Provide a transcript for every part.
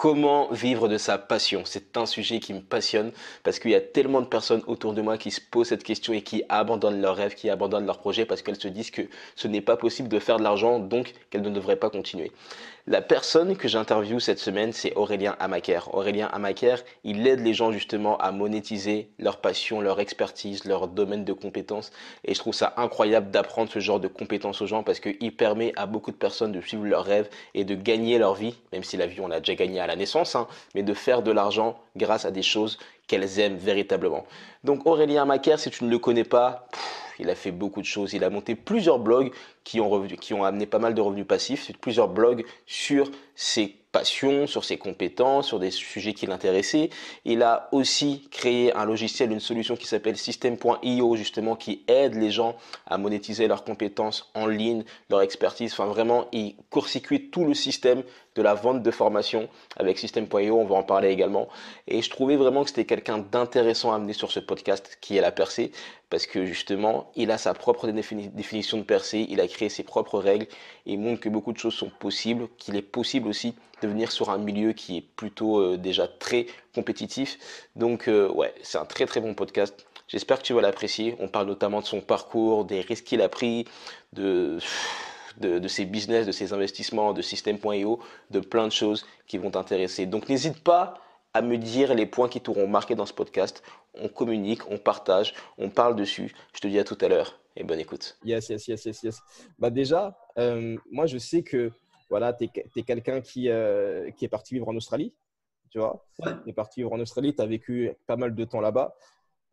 Comment vivre de sa passion? C'est un sujet qui me passionne parce qu'il y a tellement de personnes autour de moi qui se posent cette question et qui abandonnent leurs rêves, qui abandonnent leurs projets parce qu'elles se disent que ce n'est pas possible de faire de l'argent, donc qu'elles ne devraient pas continuer. La personne que j'interviewe cette semaine, c'est Aurélien Amaker. Aurélien Amaker, il aide les gens justement à monétiser leur passion, leur expertise, leur domaine de compétences. Et je trouve ça incroyable d'apprendre ce genre de compétences aux gens parce qu'il permet à beaucoup de personnes de suivre leurs rêves et de gagner leur vie, même si la vie on l'a déjà gagnée à la naissance, hein, mais de faire de l'argent grâce à des choses qu'elles aiment véritablement. Donc Aurélien Amaker, si tu ne le connais pas, il a fait beaucoup de choses. Il a monté plusieurs blogs qui ont amené pas mal de revenus passifs, plusieurs blogs sur ses passions, sur ses compétences, sur des sujets qui l'intéressaient. Il a aussi créé un logiciel, une solution qui s'appelle System.io, justement, qui aide les gens à monétiser leurs compétences en ligne, leur expertise. Enfin, vraiment, il court-circuite tout le système de la vente de formation avec System.io. On va en parler également. Et je trouvais vraiment que c'était quelqu'un d'intéressant à amener sur ce podcast qui est la percée parce que justement, il a sa propre définition de percée, il a créé ses propres règles, et il montre que beaucoup de choses sont possibles, qu'il est possible aussi de venir sur un milieu qui est plutôt déjà très compétitif. Donc ouais, c'est un très très bon podcast. J'espère que tu vas l'apprécier. On parle notamment de son parcours, des risques qu'il a pris, de, de ses business, de ses investissements, de System.io, de plein de choses qui vont t'intéresser. Donc n'hésite pas à me dire les points qui t'auront marqué dans ce podcast. On communique, on partage, on parle dessus. Je te dis à tout à l'heure et bonne écoute. Yes, yes, yes, yes, yes. Bah déjà, moi, je sais que voilà, tu es quelqu'un qui est parti vivre en Australie, tu vois. Ouais. Tu es parti vivre en Australie, tu as vécu pas mal de temps là-bas.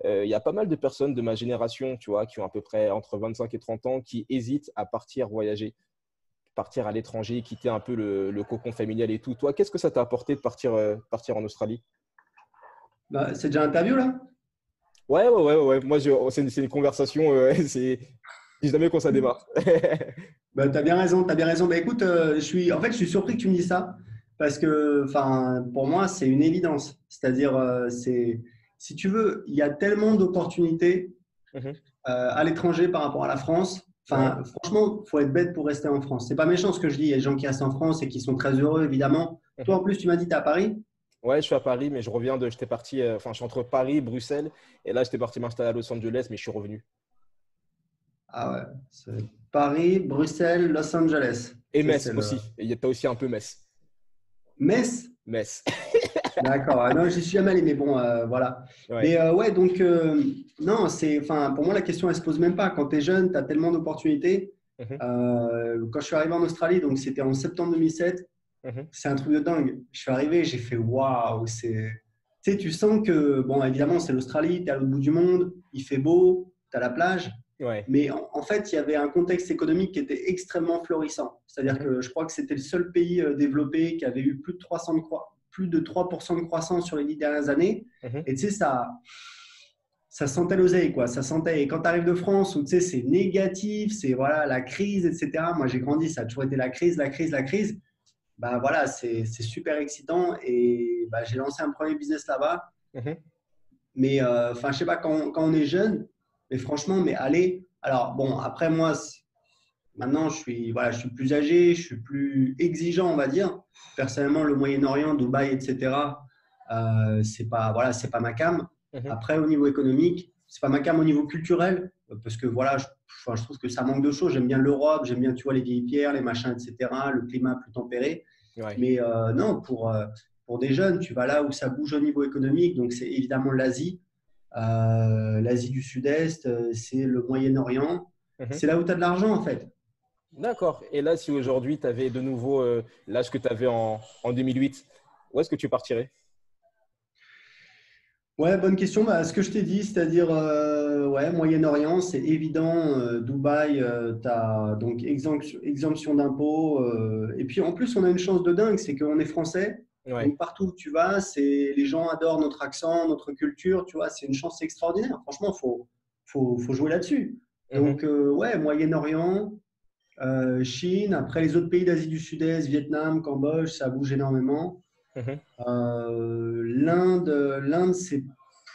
Il y a pas mal de personnes de ma génération, tu vois, qui ont à peu près entre 25 et 30 ans, qui hésitent à partir voyager, partir à l'étranger, quitter un peu le cocon familial et tout. Toi, qu'est-ce que ça t'a apporté de partir en Australie? Bah, c'est déjà l'interview là? Ouais, ouais, ouais, ouais. Moi, c'est une conversation, dis jamais quand ça démarre. Bah, tu as bien raison, tu as bien raison. Bah, écoute, je suis surpris que tu me dises ça parce que pour moi, c'est une évidence. C'est-à-dire, si tu veux, il y a tellement d'opportunités Mhm. à l'étranger par rapport à la France. Ouais. Franchement, il faut être bête pour rester en France. C'est pas méchant ce que je dis. Il y a des gens qui restent en France et qui sont très heureux, évidemment. Toi, Mhm. en plus, tu m'as dit que tu es à Paris. Ouais, je suis à Paris, mais j'étais parti, enfin, je suis entre Paris, Bruxelles, et là, j'étais parti m'installer à Los Angeles, mais je suis revenu. Ah ouais, c'est Paris, Bruxelles, Los Angeles. Et Ça, Metz c'est le aussi. Et t'as aussi un peu Metz. Metz. Metz. D'accord. Ah non, j'y suis jamais allé, mais bon, voilà. Ouais. Mais ouais, donc, non, pour moi, la question, elle se pose même pas. Quand tu es jeune, tu as tellement d'opportunités. Mhm. Quand je suis arrivé en Australie, donc c'était en septembre 2007, Mhm. c'est un truc de dingue. Je suis arrivé, j'ai fait waouh, Tu sais, tu sens que, bon, évidemment, c'est l'Australie, tu es à l'autre bout du monde, il fait beau, tu as la plage. Ouais. Mais en fait, il y avait un contexte économique qui était extrêmement florissant. C'est-à-dire Mhm. que je crois que c'était le seul pays développé qui avait eu plus de 3% de croissance sur les 10 dernières années. Mhm. Et tu sais, ça sentait l'oseille, quoi. Ça sentait. Et quand tu arrives de France, où tu sais, c'est négatif, c'est voilà, la crise, etc. Moi, j'ai grandi, ça a toujours été la crise, la crise, la crise. Bah voilà, c'est super excitant. Et bah, j'ai lancé un premier business là-bas. Mhm. Mais je sais pas, quand on est jeune, mais franchement, mais allez. Alors, bon, après, moi, maintenant, je suis plus âgé, je suis plus exigeant, on va dire. Personnellement, le Moyen-Orient, Dubaï, etc., c'est pas ma came. Mhm. Après, au niveau économique, c'est pas ma came au niveau culturel, parce que voilà, je trouve que ça manque de choses. J'aime bien l'Europe, j'aime bien, tu vois, les vieilles pierres, les machins, etc., le climat plus tempéré. Ouais. Mais non, pour des jeunes, tu vas là où ça bouge au niveau économique. Donc, c'est évidemment l'Asie, l'Asie du Sud-Est, c'est le Moyen-Orient. Mhm. C'est là où tu as de l'argent, en fait. D'accord. Et là, si aujourd'hui, tu avais de nouveau l'âge que tu avais en 2008, où est-ce que tu partirais? Ouais, bonne question. Bah, ce que je t'ai dit, c'est-à-dire, ouais, Moyen-Orient, c'est évident. Dubaï, tu as donc exemption d'impôts. Et puis, en plus, on a une chance de dingue, c'est qu'on est français. Ouais. Donc, partout où tu vas, les gens adorent notre accent, notre culture. Tu vois, c'est une chance extraordinaire. Franchement, faut jouer là-dessus. Mhm. Donc, ouais, Moyen-Orient, Chine. Après, les autres pays d'Asie du Sud-Est, Vietnam, Cambodge, ça bouge énormément. Mhm. L'Inde, c'est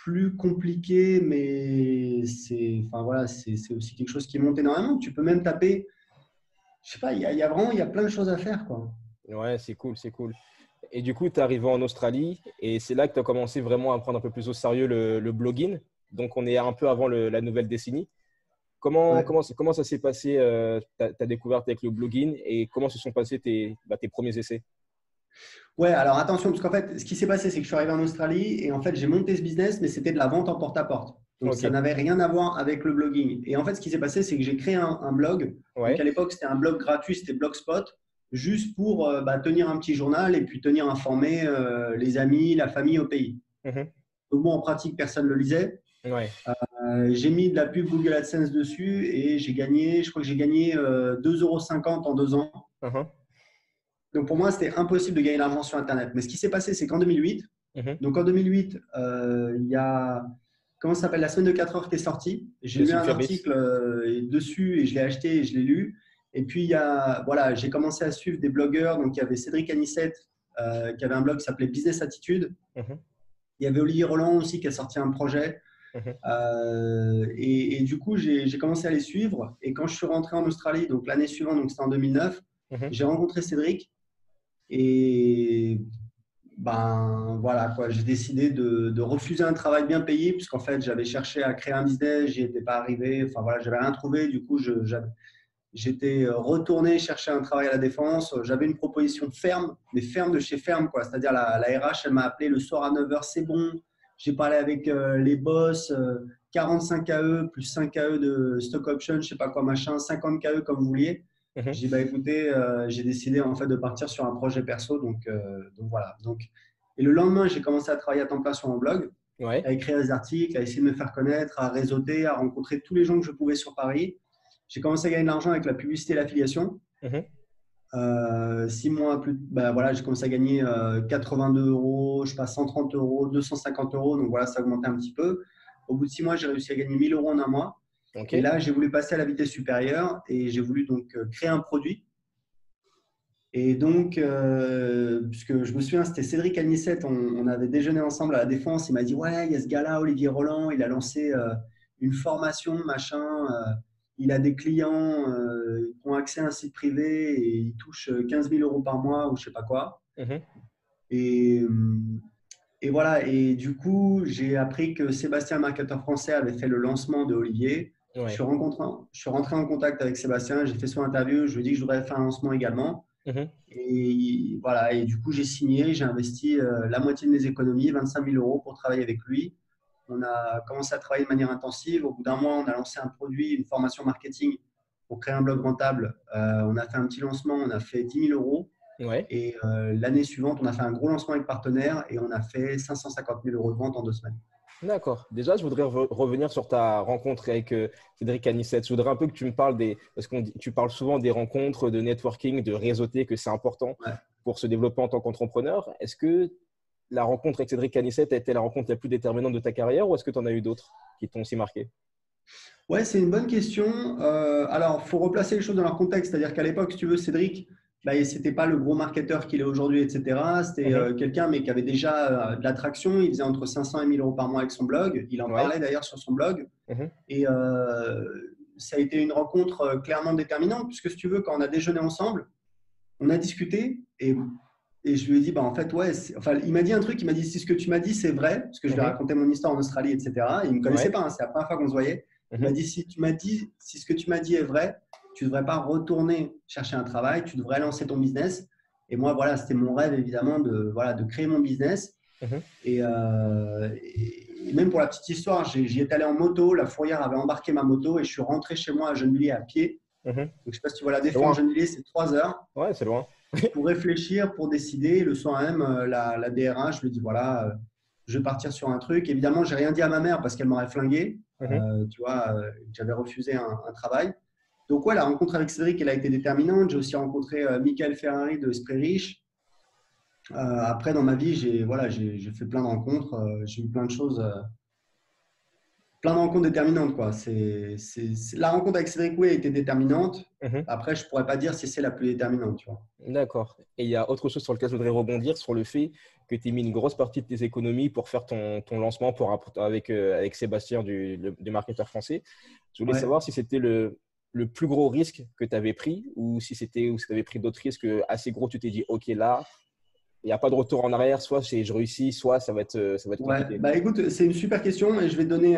plus compliqué, mais c'est aussi quelque chose qui monte énormément. Tu peux même taper, je sais pas, il y a vraiment, il y a plein de choses à faire, quoi. Ouais, c'est cool, c'est cool. Et du coup, tu es arrivé en Australie et c'est là que tu as commencé vraiment à prendre un peu plus au sérieux le blogging. Donc, on est un peu avant la nouvelle décennie. Ouais. Comment ça s'est passé, ta découverte avec le blogging et comment se sont passés tes premiers essais? Ouais, alors attention, parce qu'en fait, ce qui s'est passé, c'est que je suis arrivé en Australie et en fait, j'ai monté ce business, mais c'était de la vente en porte-à-porte. Donc, Ok, ça n'avait rien à voir avec le blogging. Et en fait, ce qui s'est passé, c'est que j'ai créé un blog. Donc, ouais. à l'époque, c'était un blog gratuit, c'était Blogspot, juste pour tenir un petit journal et puis tenir informé les amis, la famille au pays. Mhm. Donc, bon, en pratique, personne ne le lisait. Ouais. J'ai mis de la pub Google AdSense dessus et j'ai gagné, je crois que j'ai gagné 2,50 € en 2 ans. Mhm. Donc, pour moi, c'était impossible de gagner de l'argent sur Internet. Mais ce qui s'est passé, c'est qu'en 2008, Mhm. donc en 2008, il y a comment ça s'appelle la semaine de 4 heures qui est sortie. J'ai lu Jesse un Ferris. article dessus et je l'ai acheté et je l'ai lu. Et puis il y a voilà, j'ai commencé à suivre des blogueurs. Donc il y avait Cédric Anissette qui avait un blog qui s'appelait Business Attitude. Mhm. Il y avait Olivier Roland aussi qui a sorti un projet. Mhm. Et du coup, j'ai commencé à les suivre. Et quand je suis rentré en Australie, donc l'année suivante, donc c'était en 2009, Mhm. j'ai rencontré Cédric. Et ben voilà quoi, j'ai décidé de refuser un travail bien payé puisqu'en fait j'avais cherché à créer un business, j'y étais pas arrivé, enfin voilà, j'avais rien trouvé, du coup j'étais retourné chercher un travail à la défense, j'avais une proposition ferme, mais ferme de chez ferme quoi, c'est-à-dire la RH elle m'a appelé le soir à 9 h, c'est bon, j'ai parlé avec les boss, 45 KE plus 5 KE de stock option, je sais pas quoi machin, 50 KE comme vous vouliez. Mhm. J'ai dit, bah, écoutez, j'ai décidé en fait de partir sur un projet perso. Donc voilà. Et le lendemain, j'ai commencé à travailler à temps plein sur mon blog, Ouais. à écrire des articles, à essayer de me faire connaître, à réseauter, à rencontrer tous les gens que je pouvais sur Paris. J'ai commencé à gagner de l'argent avec la publicité et l'affiliation. Mhm. 6 mois plus, bah, voilà, j'ai commencé à gagner 82 €, je passe 130 €, 250 €. Donc voilà, ça a augmenté un petit peu. Au bout de 6 mois, j'ai réussi à gagner 1 000 € en un mois. Ok. Et là, j'ai voulu passer à la vitesse supérieure et j'ai voulu donc créer un produit. Et donc, puisque je me souviens, c'était Cédric Anissette, on avait déjeuné ensemble à la Défense. Il m'a dit, ouais, il y a ce gars-là, Olivier Roland, il a lancé une formation, machin. Il a des clients qui ont accès à un site privé et il touche 15 000 € par mois ou je sais pas quoi. Mhm. Et, et voilà, et du coup, j'ai appris que Sébastien, un marketeur français, avait fait le lancement de Olivier. Ouais. Je suis rentré en contact avec Sébastien, j'ai fait son interview, je lui ai dit que je voudrais faire un lancement également. Mhm. Et voilà, et du coup, j'ai signé, j'ai investi la moitié de mes économies, 25 000 € pour travailler avec lui. On a commencé à travailler de manière intensive. Au bout d'un mois, on a lancé un produit, une formation marketing pour créer un blog rentable. On a fait un petit lancement, on a fait 10 000 €. Ouais. Et l'année suivante, on a fait un gros lancement avec partenaire et on a fait 550 000 € de vente en 2 semaines. D'accord. Déjà, je voudrais revenir sur ta rencontre avec Cédric Anissette. Je voudrais un peu que tu me parles parce que tu parles souvent des rencontres, de networking, de réseauter, que c'est important Ouais. pour se développer en tant qu'entrepreneur. Est-ce que la rencontre avec Cédric Anissette a été la rencontre la plus déterminante de ta carrière ou est-ce que tu en as eu d'autres qui t'ont aussi marqué? Ouais, c'est une bonne question. Alors, il faut replacer les choses dans leur contexte. C'est-à-dire qu'à l'époque, si tu veux, Cédric, bah, ce n'était pas le gros marketeur qu'il est aujourd'hui, etc. C'était Mhm. quelqu'un, mais qui avait déjà de l'attraction. Il faisait entre 500 et 1 000 € par mois avec son blog. Il en Ouais. parlait d'ailleurs sur son blog. Mhm. Et ça a été une rencontre clairement déterminante, puisque si tu veux, quand on a déjeuné ensemble, on a discuté et je lui ai dit, bah, en fait, ouais, enfin, il m'a dit un truc, il m'a dit, si ce que tu m'as dit, c'est vrai, parce que je lui ai Mhm. raconté mon histoire en Australie, etc. Il ne me connaissait Ouais. pas, hein, c'est la première fois qu'on se voyait. Il m'a Mhm. dit, si ce que tu m'as dit est vrai, tu ne devrais pas retourner chercher un travail, tu devrais lancer ton business. Et moi, voilà, c'était mon rêve, évidemment, de créer mon business. Mhm. Et même pour la petite histoire, j'y étais allé en moto, la fourrière avait embarqué ma moto et je suis rentré chez moi à Gennevilliers à pied. Mhm. Donc, je ne sais pas si tu vois la C'est Défense, loin. Gennevilliers, c'est 3 heures Ouais, c'est loin. pour réfléchir, pour décider. Le soir même, la DRH, je lui dis voilà, je vais partir sur un truc. Évidemment, j'ai rien dit à ma mère parce qu'elle m'aurait flingué. Mhm. Tu vois, j'avais refusé un travail. Donc, ouais, la rencontre avec Cédric, elle a été déterminante. J'ai aussi rencontré Michael Ferrari de Esprit Riche. Après, dans ma vie, j'ai fait plein de rencontres. J'ai eu plein de choses, plein de rencontres déterminantes, quoi. La rencontre avec Cédric, oui, a été déterminante. Mhm. Après, je pourrais pas dire si c'est la plus déterminante, tu vois. D'accord. Et il y a autre chose sur lequel je voudrais rebondir, sur le fait que tu aies mis une grosse partie de tes économies pour faire ton lancement avec Sébastien du marketeur français. Je voulais Ouais. savoir si c'était le plus gros risque que tu avais pris ou si tu avais pris d'autres risques assez gros, tu t'es dit, OK, là, il n'y a pas de retour en arrière. Soit je réussis, soit ça va être Ouais, compliqué. bah écoute, c'est une super question et je vais te donner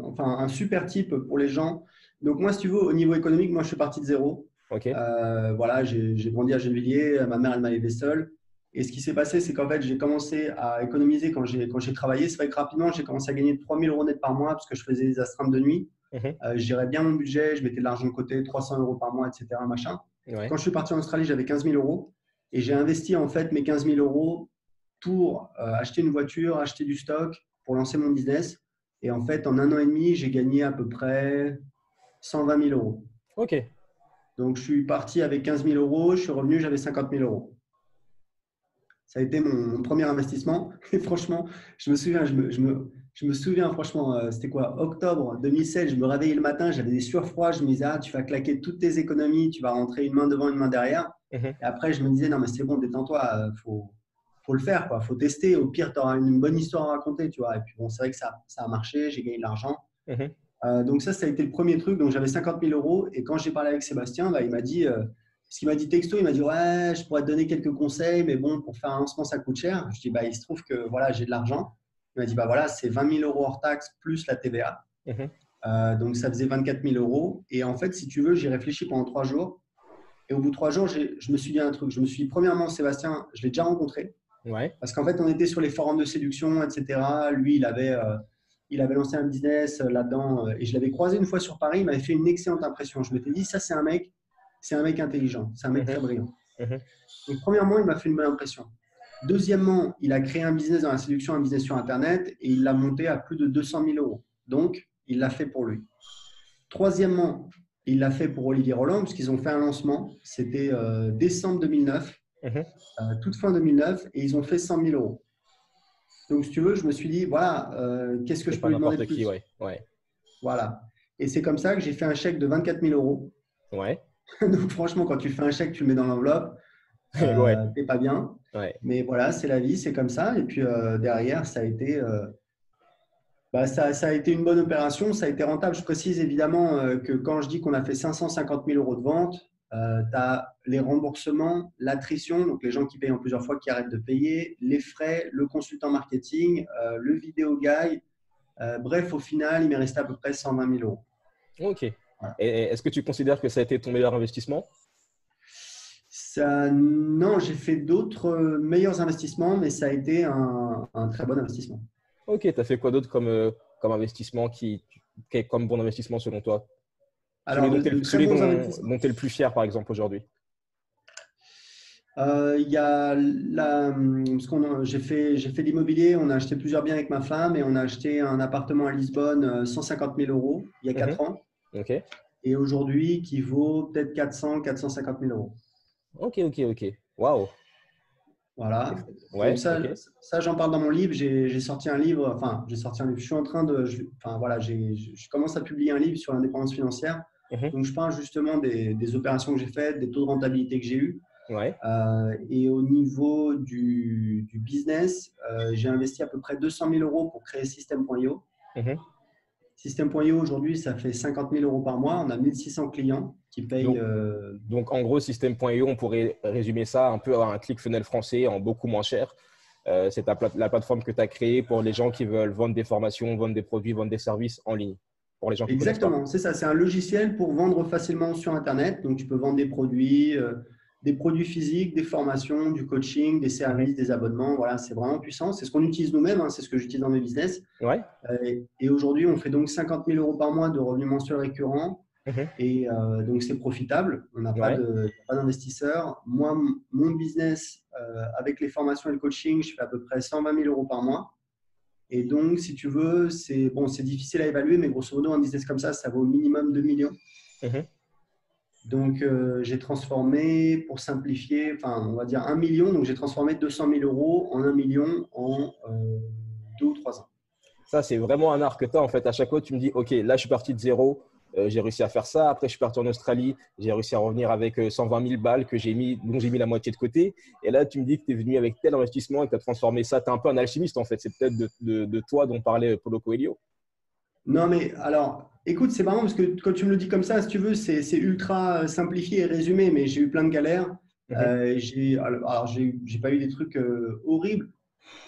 enfin, un super tip pour les gens. Donc moi, si tu veux, au niveau économique, moi je suis parti de zéro. Ok. Voilà, j'ai grandi à Gennevilliers, ma mère elle m'a élevé seule. Et ce qui s'est passé, c'est qu'en fait, j'ai commencé à économiser quand j'ai travaillé. C'est vrai que rapidement, j'ai commencé à gagner 3 000 € net par mois parce que je faisais des astreintes de nuit. Mhm. Je gérais bien mon budget, je mettais de l'argent de côté, 300 € par mois, etc. Machin. Ouais. Quand je suis parti en Australie, j'avais 15 000 € et j'ai investi en fait mes 15 000 € pour acheter une voiture, acheter du stock, pour lancer mon business. Et en fait, en un an et demi, j'ai gagné à peu près 120 000 €. Ok. Donc, je suis parti avec 15 000 €, je suis revenu, j'avais 50 000 €. Ça a été mon premier investissement. Et franchement, je me souviens, je me souviens, franchement, c'était quoi? Octobre 2016, je me réveillais le matin, j'avais des sueurs froides. Je me disais, ah, tu vas claquer toutes tes économies, tu vas rentrer une main devant, une main derrière. Mhm. Et après, je me disais, non, mais c'est bon, détends-toi, faut le faire, quoi. Faut tester. Au pire, tu auras une bonne histoire à raconter, tu vois. Et puis, bon, c'est vrai que ça a marché, j'ai gagné de l'argent. Mhm. Donc ça a été le premier truc. Donc j'avais 50 000 €. Et quand j'ai parlé avec Sébastien, bah, il m'a dit, ce qu'il m'a dit texto, il m'a dit, ouais, je pourrais te donner quelques conseils, mais bon, pour faire un lancement, ça coûte cher. Je dis, bah, il se trouve que voilà, j'ai de l'argent. Il m'a dit, bah voilà, c'est 20 000 € hors taxe plus la TVA. Mhm. Donc ça faisait 24 000 €. Et en fait, si tu veux, j'y réfléchi pendant 3 jours. Et au bout de 3 jours, je me suis dit un truc. Je me suis dit, premièrement, Sébastien, je l'ai déjà rencontré. Ouais. Parce qu'en fait, on était sur les forums de séduction, etc. Lui, il avait lancé un business là-dedans et je l'avais croisé une fois sur Paris. Il m'avait fait une excellente impression. Je m'étais dit, ça, c'est un mec intelligent, c'est un mec très Mhm. brillant. Mhm. Donc, premièrement, il m'a fait une bonne impression. Deuxièmement, il a créé un business dans la séduction, un business sur Internet et il l'a monté à plus de 200 000 €. Donc, il l'a fait pour lui. Troisièmement, il l'a fait pour Olivier Roland puisqu'ils ont fait un lancement. C'était décembre 2009, Mhm. toute fin 2009, et ils ont fait 100 000 €. Donc, si tu veux, je me suis dit, voilà, qu'est-ce que C'est je peux pas lui demander de n'importe qui, plus? ouais. Ouais. Voilà. Et c'est comme ça que j'ai fait un chèque de 24 000 €. Ouais. Donc, franchement, quand tu fais un chèque, tu le mets dans l'enveloppe, Ouais. t'es pas bien. Ouais. Mais voilà, c'est la vie, c'est comme ça. Et puis derrière, ça a été une bonne opération, ça a été rentable. Je précise évidemment que quand je dis qu'on a fait 550 000 € de vente, tu as les remboursements, l'attrition, donc les gens qui payent en plusieurs fois qui arrêtent de payer, les frais, le consultant marketing, le vidéo guy. Bref, au final, il m'est resté à peu près 120 000 €. Ok. Et Voilà. est-ce que tu considères que ça a été ton meilleur investissement? Non, j'ai fait d'autres meilleurs investissements, mais ça a été un très bon investissement. Ok. Tu as fait quoi d'autre comme investissement qui est comme bon investissement selon toi? Alors, de très Celui bons investissements. dont tu es le plus fier, par exemple, aujourd'hui. Il y a parce j'ai fait l'immobilier, on a acheté plusieurs biens avec ma femme et on a acheté un appartement à Lisbonne, 150 000 € il y a Mhm. 4 ans Ok. et aujourd'hui qui vaut peut-être 450 000 €. Ok, ok, ok. Waouh. Voilà. Donc Ouais, ok. ça j'en parle dans mon livre. J'ai sorti un livre, enfin, j'ai sorti un livre. Je suis en train de, enfin voilà, je commence à publier un livre sur l'indépendance financière. Mhm. Donc je parle justement des opérations que j'ai faites, des taux de rentabilité que j'ai eus. Ouais. Et au niveau du business, j'ai investi à peu près 200 000 € pour créer System.io. Mhm. System.io, aujourd'hui, ça fait 50 000 € par mois. On a 1600 clients qui payent. Donc, donc, en gros, System.io, on pourrait résumer ça un peu à un ClickFunnels français en beaucoup moins cher. C'est la plateforme que tu as créée pour les gens qui veulent vendre des formations, vendre des produits, vendre des services en ligne. Pour les gens qui ne connaissent pas. Exactement, c'est ça. C'est un logiciel pour vendre facilement sur Internet. Donc, tu peux vendre des produits physiques, des formations, du coaching, des Mhm. services, des abonnements. Voilà, c'est vraiment puissant. C'est ce qu'on utilise nous-mêmes, hein. C'est ce que j'utilise dans mes business. Ouais. Et aujourd'hui, on fait donc 50 000 € par mois de revenus mensuels récurrents. Mhm. Et donc, c'est profitable. On n'a Ouais. pas d'investisseurs. Moi, mon business, avec les formations et le coaching, je fais à peu près 120 000 € par mois. Et donc, si tu veux, c'est bon, c'est difficile à évaluer, mais grosso modo, un business comme ça vaut au minimum 2 millions. Mhm. Donc, j'ai transformé, pour simplifier, enfin, on va dire 1 million. Donc, j'ai transformé 200 000 € en 1 million en 2 ou 3 ans. Ça, c'est vraiment un art que tu as. En fait, à chaque fois, tu me dis, OK, là, je suis parti de zéro. J'ai réussi à faire ça. Après, je suis parti en Australie. J'ai réussi à revenir avec 120 000 balles dont j'ai mis la moitié de côté. Et là, tu me dis que tu es venu avec tel investissement et que tu as transformé ça. Tu es un peu un alchimiste, en fait. C'est peut-être de toi dont parlait Paulo Coelho. Non, mais alors, écoute, c'est marrant parce que quand tu me le dis comme ça, si tu veux, c'est ultra simplifié et résumé, mais j'ai eu plein de galères. Mhm. J'ai pas eu des trucs horribles.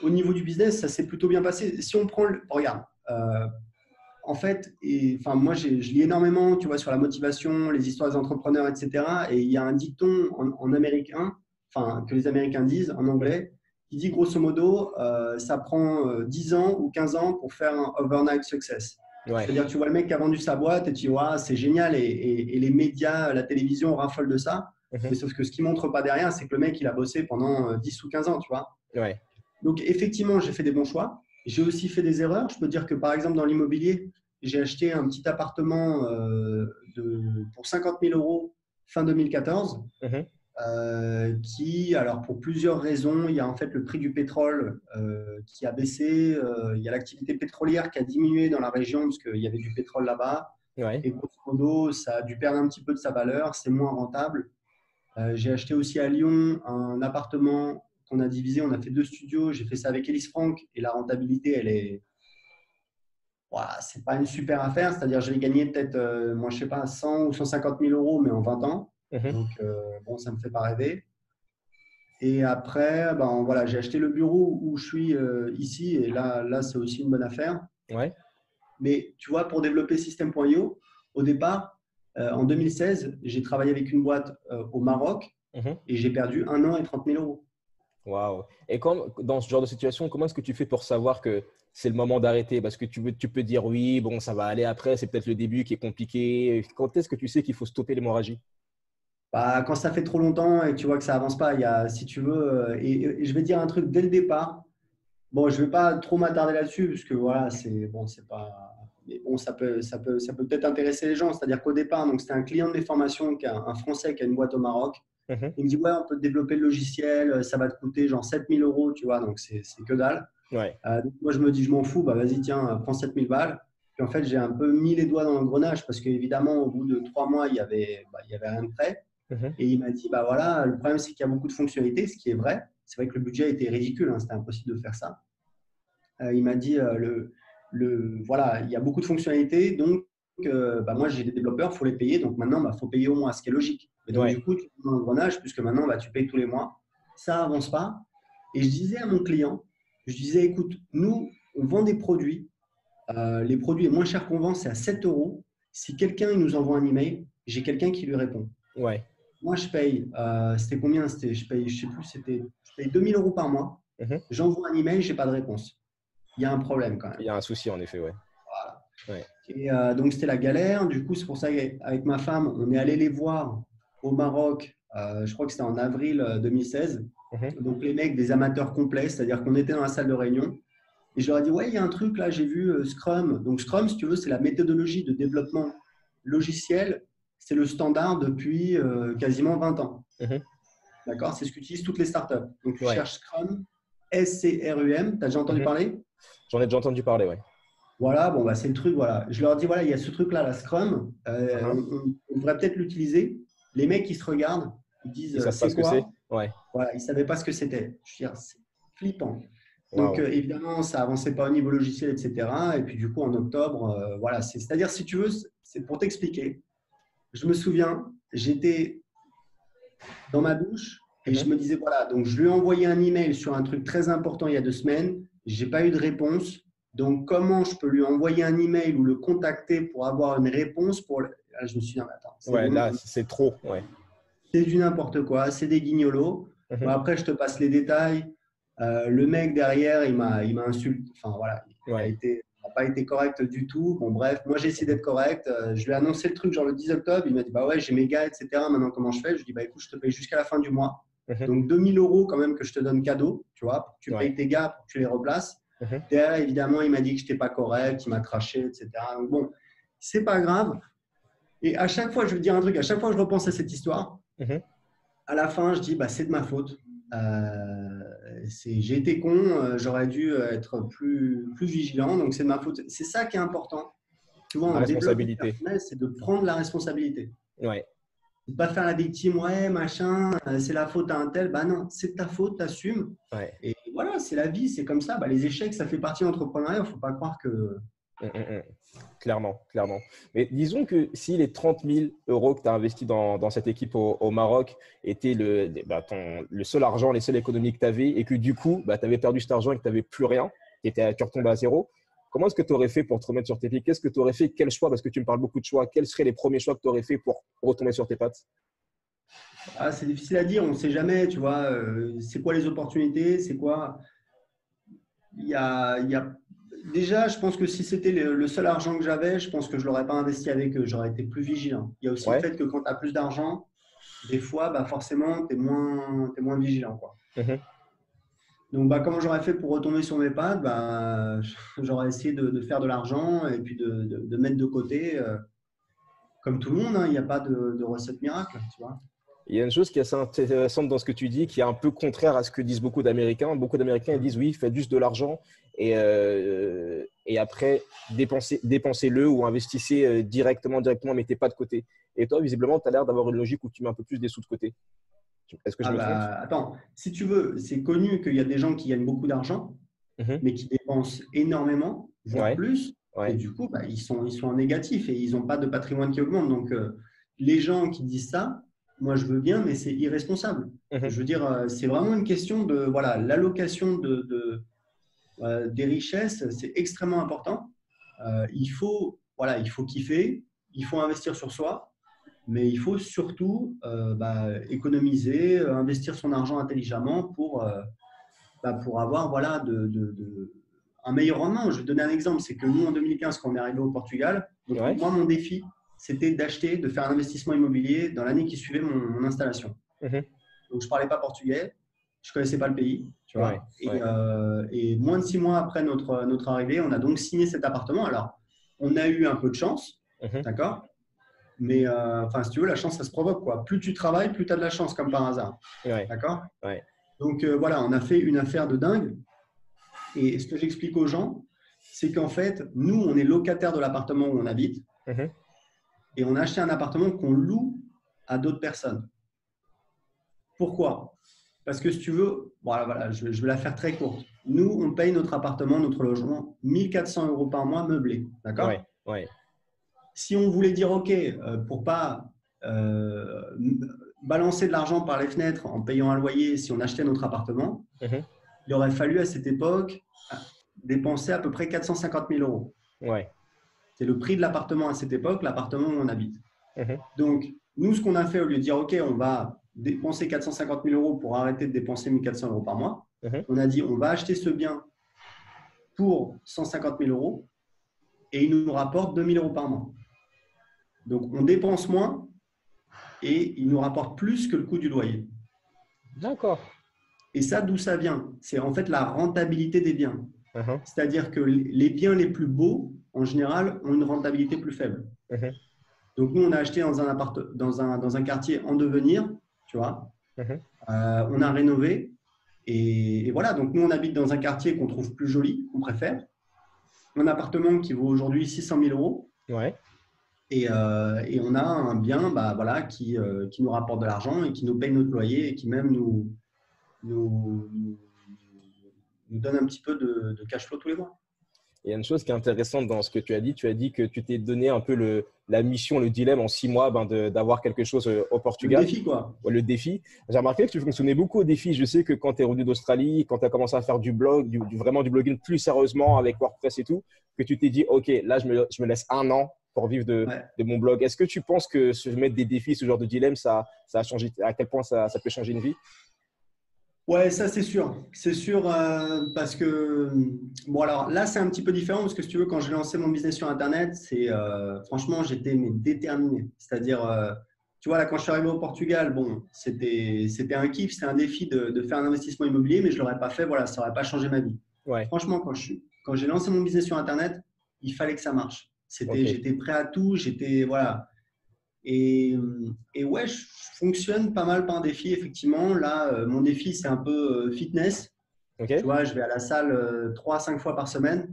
Au niveau du business, ça s'est plutôt bien passé. Si on prend regarde, en fait, enfin, moi, je lis énormément, tu vois, sur la motivation, les histoires des entrepreneurs, etc. Et il y a un dicton en américain, enfin, que les Américains disent en anglais, qui dit grosso modo, ça prend 10 ans ou 15 ans pour faire un overnight success. Ouais. C'est-à-dire, tu vois le mec qui a vendu sa boîte et tu vois, c'est génial et les médias, la télévision raffolent de ça. Mais Mhm. sauf que ce qui ne montre pas derrière, c'est que le mec, il a bossé pendant 10 ou 15 ans, tu vois. Ouais. Donc, effectivement, j'ai fait des bons choix. J'ai aussi fait des erreurs. Je peux dire que, par exemple, dans l'immobilier, j'ai acheté un petit appartement pour 50 000 euros fin 2014, Mhm. qui, alors, pour plusieurs raisons, il y a en fait le prix du pétrole qui a baissé, il y a l'activité pétrolière qui a diminué dans la région parce qu'il y avait du pétrole là-bas. Ouais. Et grosso modo, ça a dû perdre un petit peu de sa valeur, c'est moins rentable. J'ai acheté aussi à Lyon un appartement qu'on a divisé. On a fait 2 studios. J'ai fait ça avec Elise Franck et la rentabilité, elle est, voilà, c'est pas une super affaire. C'est-à-dire, je vais gagner peut-être, moi, je sais pas, 100 ou 150 000 euros, mais en 20 ans. Mhm. Donc, bon, ça me fait pas rêver. Et après, ben, voilà, j'ai acheté le bureau où je suis ici. Et là c'est aussi une bonne affaire. Ouais. Mais tu vois, pour développer System.io, au départ, en 2016, j'ai travaillé avec une boîte au Maroc Mhm. et j'ai perdu 1 an et 30 000 euros. Waouh. Et dans ce genre de situation, comment est-ce que tu fais pour savoir que c'est le moment d'arrêter? Parce que tu peux dire oui, bon, ça va aller après, c'est peut-être le début qui est compliqué. Quand est-ce que tu sais qu'il faut stopper l'hémorragie? Bah, quand ça fait trop longtemps et que tu vois que ça avance pas, il y a, si tu veux, et je vais dire un truc dès le départ. Bon, je vais pas trop m'attarder là-dessus parce que voilà, c'est bon, c'est pas. Mais bon, ça peut peut-être intéresser les gens. C'est-à-dire qu'au départ, donc c'était un client de mes formations, un Français qui a une boîte au Maroc. Mhm. Il me dit ouais, on peut te développer le logiciel, ça va te coûter genre 7 000 euros, tu vois, donc c'est que dalle. Ouais. Donc moi, je me dis, je m'en fous, bah vas-y, tiens, prends 7 000 balles. Puis en fait, j'ai un peu mis les doigts dans l'engrenage parce qu'évidemment, au bout de 3 mois, il y avait rien de prêt. Mhm. Et il m'a dit, bah voilà, le problème, c'est qu'il y a beaucoup de fonctionnalités, ce qui est vrai. C'est vrai que le budget était ridicule, hein, c'était impossible de faire ça. Il m'a dit, voilà, il y a beaucoup de fonctionnalités, donc bah, moi, j'ai des développeurs, il faut les payer. Donc maintenant, il faut payer au mois, ce qui est logique. Et donc, Ouais. du coup, tu es dans l'engrenage, puisque maintenant, bah, tu payes tous les mois. Ça avance pas. Et je disais à mon client, je disais, écoute, nous, on vend des produits. Les produits les moins chers qu'on vend, c'est à 7 euros. Si quelqu'un il nous envoie un email, j'ai quelqu'un qui lui répond. Ouais. Moi, je paye, c'était combien? Je paye, je sais plus, je paye 2 000 euros par mois. Mhm. J'envoie un email, je n'ai pas de réponse. Il y a un problème quand Il même. y a un souci, en effet, ouais. Voilà. Ouais. Et donc, c'était la galère. Du coup, c'est pour ça qu'avec ma femme, on est allé les voir au Maroc. Je crois que c'était en avril 2016. Mhm. Donc, les mecs, des amateurs complets, c'est-à-dire qu'on était dans la salle de réunion. Et je leur ai dit, ouais, il y a un truc là, j'ai vu Scrum. Donc, Scrum, si tu veux, c'est la méthodologie de développement logiciel. C'est le standard depuis quasiment 20 ans. Mhm. D'accord? C'est ce qu'utilisent toutes les startups. Donc, tu Ouais. cherches Scrum, SCRUM. Tu as déjà entendu Mhm. parler? J'en ai déjà entendu parler, ouais. Voilà, bon, bah, c'est le truc. Voilà. Je leur dis, voilà, il y a ce truc-là, la Scrum. Mhm. On devrait peut-être l'utiliser. Les mecs, ils se regardent, ils disent, Ils savent pas c'est ce que c'est? quoi? Ouais. Voilà, ils ne savaient pas ce que c'était. Je veux dire, c'est flippant. Donc, Waouh. évidemment, ça avançait pas au niveau logiciel, etc. Et puis, du coup, en octobre, voilà. C'est-à-dire, si tu veux, c'est pour t'expliquer. Je me souviens, j'étais dans ma douche et je Mhm. me disais, voilà, donc je lui ai envoyé un email sur un truc très important il y a 2 semaines. Je n'ai pas eu de réponse. Donc, comment je peux lui envoyer un email ou le contacter pour avoir une réponse pour… Là, je me suis dit, non, mais attends, c'est Ouais, bon, là, c'est trop. Ouais. c'est du n'importe quoi, c'est des guignolos. Bon, Mhm. après, je te passe les détails. Le mec derrière, il m'a insulté. Enfin, voilà, Ouais. n'a pas été correct du tout. Bon, bref, moi, j'ai essayé Mhm. d'être correct. Je lui ai annoncé le truc genre le 10 octobre. Il m'a dit, bah ouais, j'ai mes gars, etc. Maintenant, comment je fais? Je lui ai dit, bah écoute, je te paye jusqu'à la fin du mois. Mhm. Donc, 2 000 euros quand même que je te donne cadeau, tu vois, pour que tu Ouais. payes tes gars, pour que tu les replaces. Mhm. Derrière, évidemment, il m'a dit que je n'étais pas correct, il m'a traché, etc. Donc, bon, c'est pas grave. Et à chaque fois, je veux dire un truc, à chaque fois que je repense à cette histoire, Mhm. à la fin, je dis, bah, c'est de ma faute. J'ai été con, j'aurais dû être plus vigilant, donc c'est de ma faute. C'est ça qui est important. Tu vois, La en développement responsabilité. personnel, c'est de prendre la responsabilité. Ouais. De ne pas faire la victime, ouais, machin, c'est la faute à un tel. Bah non, c'est ta faute, t'assumes. Ouais. Et voilà, c'est la vie, c'est comme ça. Bah, les échecs, ça fait partie de l'entrepreneuriat. Il ne faut pas croire que Clairement, clairement. Mais disons que si les 30 000 euros que tu as investis dans cette équipe au Maroc étaient le seul argent, les seules économies que tu avais et que du coup, tu avais perdu cet argent et que tu n'avais plus rien, tu retombais à zéro, comment est-ce que tu aurais fait pour te remettre sur tes pieds? Qu'est-ce que tu aurais fait? Quel choix? Parce que tu me parles beaucoup de choix. Quels seraient les premiers choix que tu aurais fait pour retomber sur tes pattes? Ah, c'est difficile à dire, on ne sait jamais, tu vois. C'est quoi les opportunités? C'est quoi? il y a... Déjà, je pense que si c'était le seul argent que j'avais, je pense que je ne l'aurais pas investi avec eux. J'aurais été plus vigilant. Il y a aussi le Ouais. fait que quand tu as plus d'argent, des fois, forcément, tu es moins vigilant, quoi. Mhm. Donc, comment j'aurais fait pour retomber sur mes pattes? J'aurais essayé de faire de l'argent et puis de mettre de côté, comme tout le monde, hein. Il n'y a pas de recette miracle, tu vois. Il y a une chose qui est assez intéressante dans ce que tu dis, qui est un peu contraire à ce que disent beaucoup d'Américains. Beaucoup d'Américains ils disent oui, faites juste de l'argent et après dépensez-le ou investissez directement, mettez pas de côté. Et toi, visiblement, tu as l'air d'avoir une logique où tu mets un peu plus des sous de côté. Est-ce que je me trompe? Attends, si tu veux, c'est connu qu'il y a des gens qui gagnent beaucoup d'argent, Mhm. mais qui dépensent énormément, voire Ouais, plus. Et ouais. du coup, ils sont en négatif et ils n'ont pas de patrimoine qui augmente. Donc, les gens qui disent ça, moi, je veux bien, mais c'est irresponsable. Mhm. Je veux dire, c'est vraiment une question de l'allocation des richesses, c'est extrêmement important. Il faut kiffer, il faut investir sur soi, mais il faut surtout économiser, investir son argent intelligemment pour avoir un meilleur rendement. Je vais te donner un exemple, c'est que nous, en 2015, quand on est arrivé au Portugal, donc Ouais. moi, mon défi, c'était de faire un investissement immobilier dans l'année qui suivait mon installation. Mhm. Donc, je ne parlais pas portugais, je ne connaissais pas le pays, tu Ouais, vois. ouais. Et moins de 6 mois après notre arrivée, on a donc signé cet appartement. Alors, on a eu un peu de chance, Mhm. d'accord. Mais si tu veux, la chance, ça se provoque, quoi. Plus tu travailles, plus tu as de la chance, comme par hasard. Ouais, D'accord. ouais. Donc, on a fait une affaire de dingue. Et ce que j'explique aux gens, c'est qu'en fait, nous, on est locataire de l'appartement où on habite Mhm. et on a acheté un appartement qu'on loue à d'autres personnes. Pourquoi? Parce que si tu veux, je vais la faire très courte. Nous, on paye notre appartement, notre logement, 1 400 euros par mois meublé. Ouais, D'accord? ouais. Si on voulait dire OK, pour pas balancer de l'argent par les fenêtres en payant un loyer si on achetait notre appartement, Mhm. il aurait fallu à cette époque dépenser à peu près 450 000 euros. Ouais. C'est le prix de l'appartement à cette époque, l'appartement où on habite. Mhm. Donc, nous, ce qu'on a fait, au lieu de dire, OK, on va dépenser 450 000 euros pour arrêter de dépenser 1 400 euros par mois, Mhm. on a dit, on va acheter ce bien pour 150 000 euros et il nous rapporte 2 000 euros par mois. Donc, on dépense moins et il nous rapporte plus que le coût du loyer. D'accord. Et ça, d'où ça vient? C'est en fait la rentabilité des biens. Mhm. C'est-à-dire que les biens les plus beaux, en général, ont une rentabilité plus faible. Mhm. Donc, nous, on a acheté dans un quartier en devenir, tu vois. Mhm. On a rénové. Et voilà, donc nous, on habite dans un quartier qu'on trouve plus joli, qu'on préfère. Un appartement qui vaut aujourd'hui 600 000 euros. Ouais. Et on a un bien qui nous rapporte de l'argent et qui nous paye notre loyer et qui même nous donne un petit peu de cash flow tous les mois. Il y a une chose qui est intéressante dans ce que tu as dit. Tu as dit que tu t'es donné un peu la mission, le dilemme en 6 mois d'avoir quelque chose au Le Portugal. défi, quoi. Le défi. J'ai remarqué que tu fonctionnais beaucoup au défi. Je sais que quand tu es revenu d'Australie, quand tu as commencé à faire du blog, vraiment du blogging plus sérieusement avec WordPress et tout, que tu t'es dit, OK, là, je me laisse 1 an pour vivre de mon blog. Est-ce que tu penses que se mettre des défis, ce genre de dilemme, ça a changé, à quel point ça peut changer une vie? Ouais, ça c'est sûr. C'est sûr parce que, bon alors là c'est un petit peu différent parce que si tu veux, quand j'ai lancé mon business sur Internet, franchement j'étais déterminé. C'est-à-dire, tu vois là quand je suis arrivé au Portugal, bon c'était un kiff, c'était un défi de faire un investissement immobilier, mais je ne l'aurais pas fait, voilà, ça n'aurait pas changé ma vie. Ouais. Franchement, quand j'ai lancé mon business sur Internet, il fallait que ça marche. OK. J'étais prêt à tout, voilà. Et ouais, je fonctionne pas mal par défi, effectivement. Là, mon défi, c'est un peu fitness. Tu OK. vois, je vais à la salle 3 à 5 fois par semaine.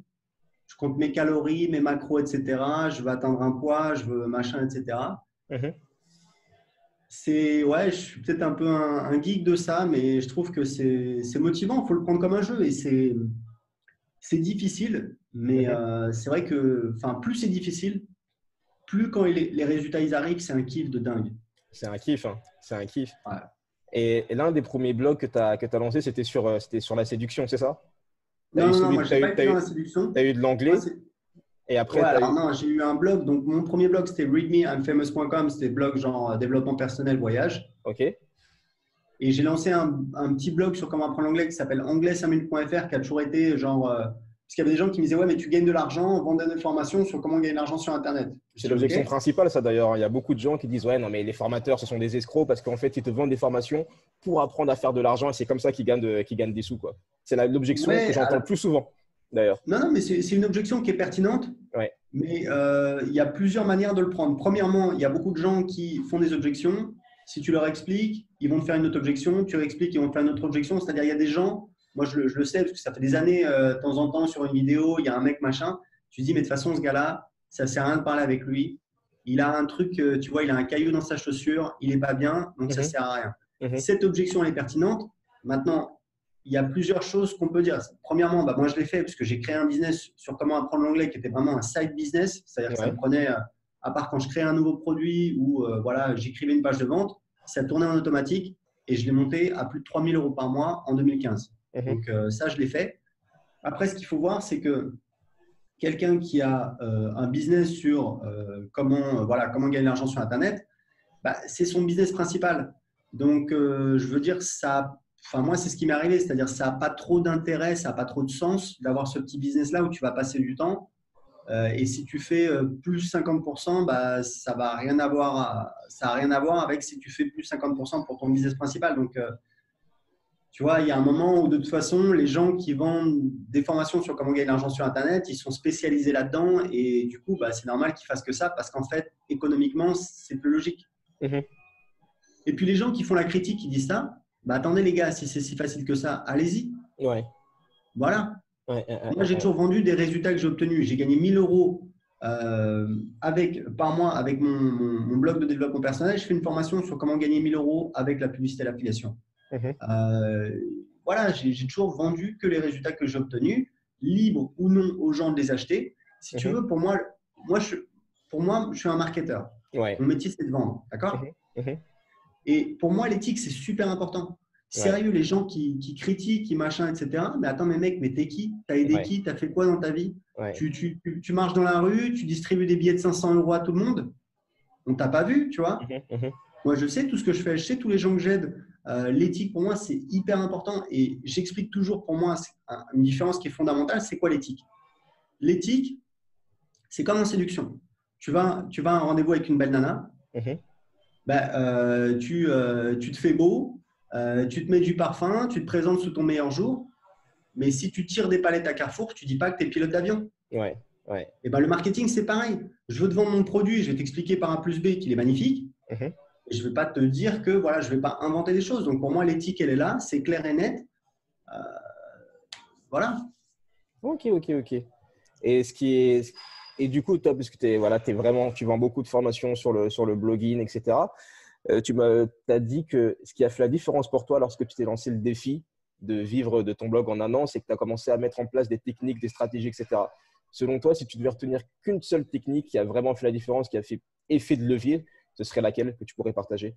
Je compte mes calories, mes macros, etc. Je veux atteindre un poids, je veux machin, etc. Mhm. Ouais, je suis peut-être un peu un geek de ça, mais je trouve que c'est motivant. Il faut le prendre comme un jeu et c'est difficile. Mais c'est vrai que plus c'est difficile, plus quand les résultats ils arrivent, c'est un kiff de dingue. C'est un kiff, hein. C'est un kiff. Ouais. Et l'un des premiers blogs que tu as lancé, c'était sur la séduction, c'est ça? Non, moi, je n'ai pas été dans la séduction. Tu as eu de l'anglais. Et après, ouais, alors non, j'ai eu un blog. Donc, mon premier blog, c'était readmeimfamous.com. C'était blog genre développement personnel, voyage. OK. Et j'ai lancé un petit blog sur comment apprendre l'anglais qui s'appelle anglais5000.fr qui a toujours été genre… parce qu'il y avait des gens qui me disaient « Ouais, mais tu gagnes de l'argent en vendant des formations sur comment gagner de l'argent sur Internet. » C'est l'objection principale, ça d'ailleurs. Il y a beaucoup de gens qui disent « Ouais, non, mais les formateurs, ce sont des escrocs parce qu'en fait, ils te vendent des formations pour apprendre à faire de l'argent et c'est comme ça qu'ils gagnent des sous, quoi. » C'est l'objection que j'entends le plus souvent, d'ailleurs. Non, mais c'est une objection qui est pertinente. Ouais. Mais il y a plusieurs manières de le prendre. Premièrement, il y a beaucoup de gens qui font des objections. Si tu leur expliques, ils vont te faire une autre objection. Tu leur expliques, ils vont te faire une autre objection. C'est-à-dire, il y a des gens, moi je le sais parce que ça fait des années, de temps en temps, sur une vidéo, il y a un mec machin. Tu te dis, mais de toute façon, ce gars-là, ça ne sert à rien de parler avec lui. Il a un truc, tu vois, il a un caillou dans sa chaussure, il n'est pas bien, donc ça ne sert à rien. Cette objection, elle est pertinente. Maintenant, il y a plusieurs choses qu'on peut dire. Premièrement, moi, je l'ai fait parce que j'ai créé un business sur comment apprendre l'anglais qui était vraiment un side business. C'est-à-dire que ça me prenait, à part quand je créais un nouveau produit ou voilà, j'écrivais une page de vente, ça tournait en automatique et je l'ai monté à plus de 3 000 € par mois en 2015. Donc, ça, je l'ai fait. Après, ce qu'il faut voir, c'est que quelqu'un qui a un business sur comment gagner de l'argent sur Internet, c'est son business principal. Donc, je veux dire, moi, c'est ce qui m'est arrivé, c'est-à-dire ça n'a pas trop d'intérêt, ça n'a pas trop de sens d'avoir ce petit business-là où tu vas passer du temps. Et si tu fais plus 50%, ça n'a rien à voir avec si tu fais plus 50% pour ton business principal. Donc, tu vois, il y a un moment où de toute façon, les gens qui vendent des formations sur comment gagner de l'argent sur Internet, ils sont spécialisés là-dedans et du coup, c'est normal qu'ils fassent que ça parce qu'en fait, économiquement, c'est plus logique. Et puis, les gens qui font la critique, qui disent ça, attendez les gars, si c'est si facile que ça, allez-y. Ouais. Voilà. Moi, j'ai toujours vendu des résultats que j'ai obtenus. J'ai gagné 1 000 € par mois avec mon blog de développement personnel. Je fais une formation sur comment gagner 1 000 € avec la publicité et l'affiliation. Voilà, j'ai toujours vendu que les résultats que j'ai obtenus, libres ou non aux gens de les acheter. Si tu veux, pour moi, je suis un marketeur. Mon métier, c'est de vendre. D'accord? Et pour moi, l'éthique, c'est super important. Sérieux, les gens qui critiquent, qui machin, etc. Mais attends, mais mec, mais t'es qui? T'as aidé qui? T'as fait quoi dans ta vie? Tu marches dans la rue, tu distribues des billets de 500 € à tout le monde. On t'a pas vu, tu vois? Moi, je sais tout ce que je fais, je sais tous les gens que j'aide. L'éthique, pour moi, c'est hyper important. Et j'explique toujours, pour moi, une différence qui est fondamentale. C'est quoi l'éthique? L'éthique, c'est comme en séduction. Tu vas à un rendez-vous avec une belle nana. Tu te fais beau, tu te mets du parfum, tu te présentes sous ton meilleur jour. Mais si tu tires des palettes à Carrefour, tu ne dis pas que tu es pilote d'avion. Et le marketing, c'est pareil. Je veux te vendre mon produit, je vais t'expliquer par A plus B qu'il est magnifique. Et je ne vais pas te dire que je ne vais pas inventer des choses. Donc, pour moi, l'éthique, elle est là, c'est clair et net. Voilà. Ok. Et du coup, toi, parce que tu vends beaucoup de formations sur le blogging, etc. Tu as dit que ce qui a fait la différence pour toi lorsque tu t'es lancé le défi de vivre de ton blog en un an, c'est que tu as commencé à mettre en place des techniques, des stratégies, etc. Selon toi, si tu devais retenir qu'une seule technique qui a vraiment fait la différence, qui a fait effet de levier, ce serait laquelle que tu pourrais partager?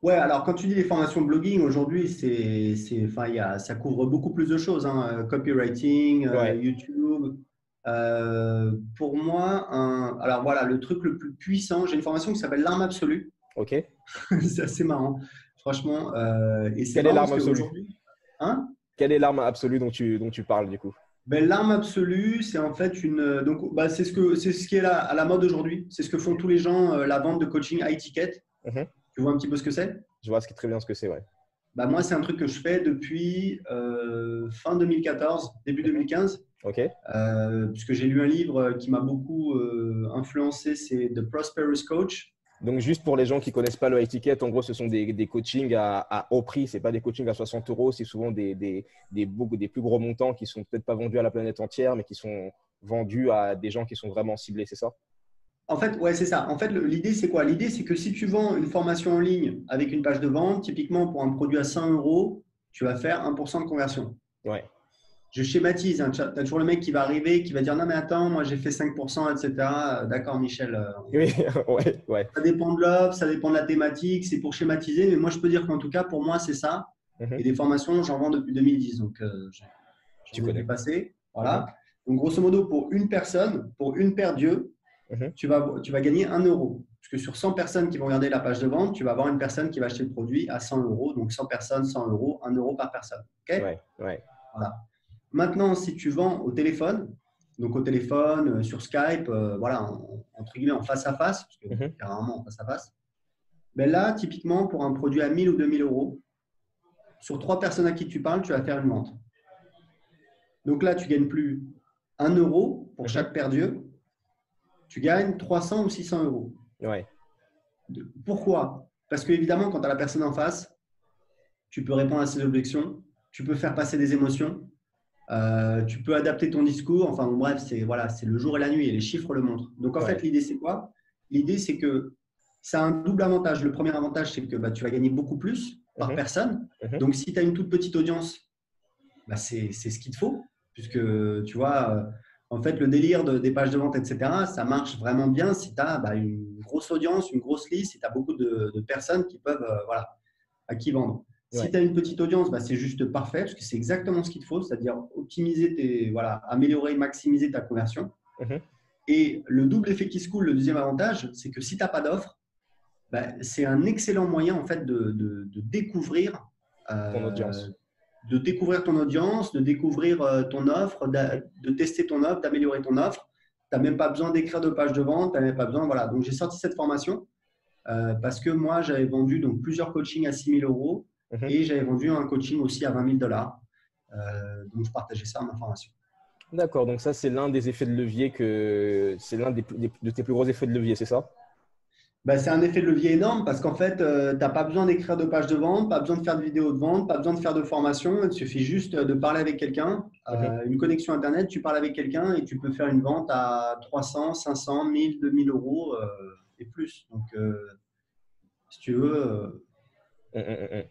Ouais, alors quand tu dis les formations blogging, aujourd'hui, ça couvre beaucoup plus de choses. Copywriting, YouTube. Pour moi, alors voilà, le truc le plus puissant, j'ai une formation qui s'appelle l'arme absolue. Ok. C'est assez marrant, franchement. Quelle est l'arme absolue? Quelle est l'arme absolue dont tu parles du coup? L'arme absolue, c'est en fait c'est ce qui est à la mode aujourd'hui. C'est ce que font tous les gens, la vente de coaching high ticket. Tu vois un petit peu ce que c'est? Je vois très bien ce que c'est, ouais. Moi, c'est un truc que je fais depuis fin 2014, début 2015. Ok. Puisque j'ai lu un livre qui m'a beaucoup influencé, c'est The Prosperous Coach. Donc, juste pour les gens qui ne connaissent pas le high ticket, en gros, ce sont des coachings à haut prix. Ce n'est pas des coachings à 60 €. C'est souvent des plus gros montants qui ne sont peut-être pas vendus à la planète entière, mais qui sont vendus à des gens qui sont vraiment ciblés, c'est ça? En fait, ouais, c'est ça. En fait, l'idée, c'est quoi? L'idée, c'est que si tu vends une formation en ligne avec une page de vente, typiquement pour un produit à 100 €, tu vas faire 1% de conversion. Ouais. je schématise, hein, tu as toujours le mec qui va arriver, qui va dire non mais attends, moi j'ai fait 5%, etc. D'accord Michel, Oui, ouais, ouais. ça dépend de l'offre, ça dépend de la thématique, c'est pour schématiser, mais moi je peux dire qu'en tout cas pour moi c'est ça. Et Mhm. des formations, j'en vends depuis 2010, donc Tu j'en ai vu connais. passer. Mhm. Voilà. Donc grosso modo, pour une personne, pour une paire d'yeux, Mhm. tu vas gagner 1 euro. Parce que sur 100 personnes qui vont regarder la page de vente, tu vas avoir une personne qui va acheter le produit à 100 euros. Donc 100 personnes, 100 euros, 1 euro par personne. OK? Ouais, ouais. Voilà. Maintenant, si tu vends au téléphone, donc au téléphone, sur Skype, voilà, entre guillemets en face à face, parce que Mhm. c'est rarement en face à face, ben là, typiquement, pour un produit à 1000 ou 2000 euros, sur 3 personnes à qui tu parles, tu vas faire une vente. Donc là, tu gagnes plus 1 euro pour Mhm. chaque paire d'yeux, tu gagnes 300 ou 600 euros. Ouais, Pourquoi? Parce que évidemment, quand tu as la personne en face, tu peux répondre à ses objections, tu peux faire passer des émotions, tu peux adapter ton discours. Enfin, bon, bref, c'est voilà, c'est le jour et la nuit et les chiffres le montrent. Donc, en fait, ouais. l'idée, c'est quoi? L'idée, c'est que ça a un double avantage. Le premier avantage, c'est que bah, tu vas gagner beaucoup plus par Mhm. personne. Mhm. Donc, si tu as une toute petite audience, bah, c'est ce qu'il te faut. Puisque, tu vois, en fait, le délire des pages de vente, etc., ça marche vraiment bien si tu as bah, une grosse audience, une grosse liste, si tu as beaucoup de personnes qui peuvent, voilà, à qui vendre. Si Ouais. tu as une petite audience, bah, c'est juste parfait parce que c'est exactement ce qu'il te faut, c'est-à-dire optimiser voilà, améliorer, maximiser ta conversion. Mhm. Et le double effet qui se coule, le deuxième avantage, c'est que si tu n'as pas d'offre, bah, c'est un excellent moyen en fait de découvrir, Ton euh, audience. de découvrir ton audience, de découvrir ton offre, Mhm. de tester ton offre, d'améliorer ton offre. Tu n'as même pas besoin d'écrire de page de vente, tu n'as même pas besoin. Voilà. Donc j'ai sorti cette formation parce que moi, j'avais vendu donc, plusieurs coachings à 6 000 euros Mhm. et j'avais vendu un coaching aussi à 20 000 dollars. Donc, je partageais ça en information. D'accord, donc ça, c'est l'un des effets de levier c'est l'un de tes plus gros effets de levier, c'est ça? Ben, c'est un effet de levier énorme parce qu'en fait, tu n'as pas besoin d'écrire de page de vente, pas besoin de faire de vidéos de vente, pas besoin de faire de formation. Il suffit juste de parler avec quelqu'un, Mhm. une connexion Internet, tu parles avec quelqu'un et tu peux faire une vente à 300, 500, 1000, 2000 euros et plus. Donc, si tu veux, Mhm, mhm, mhm.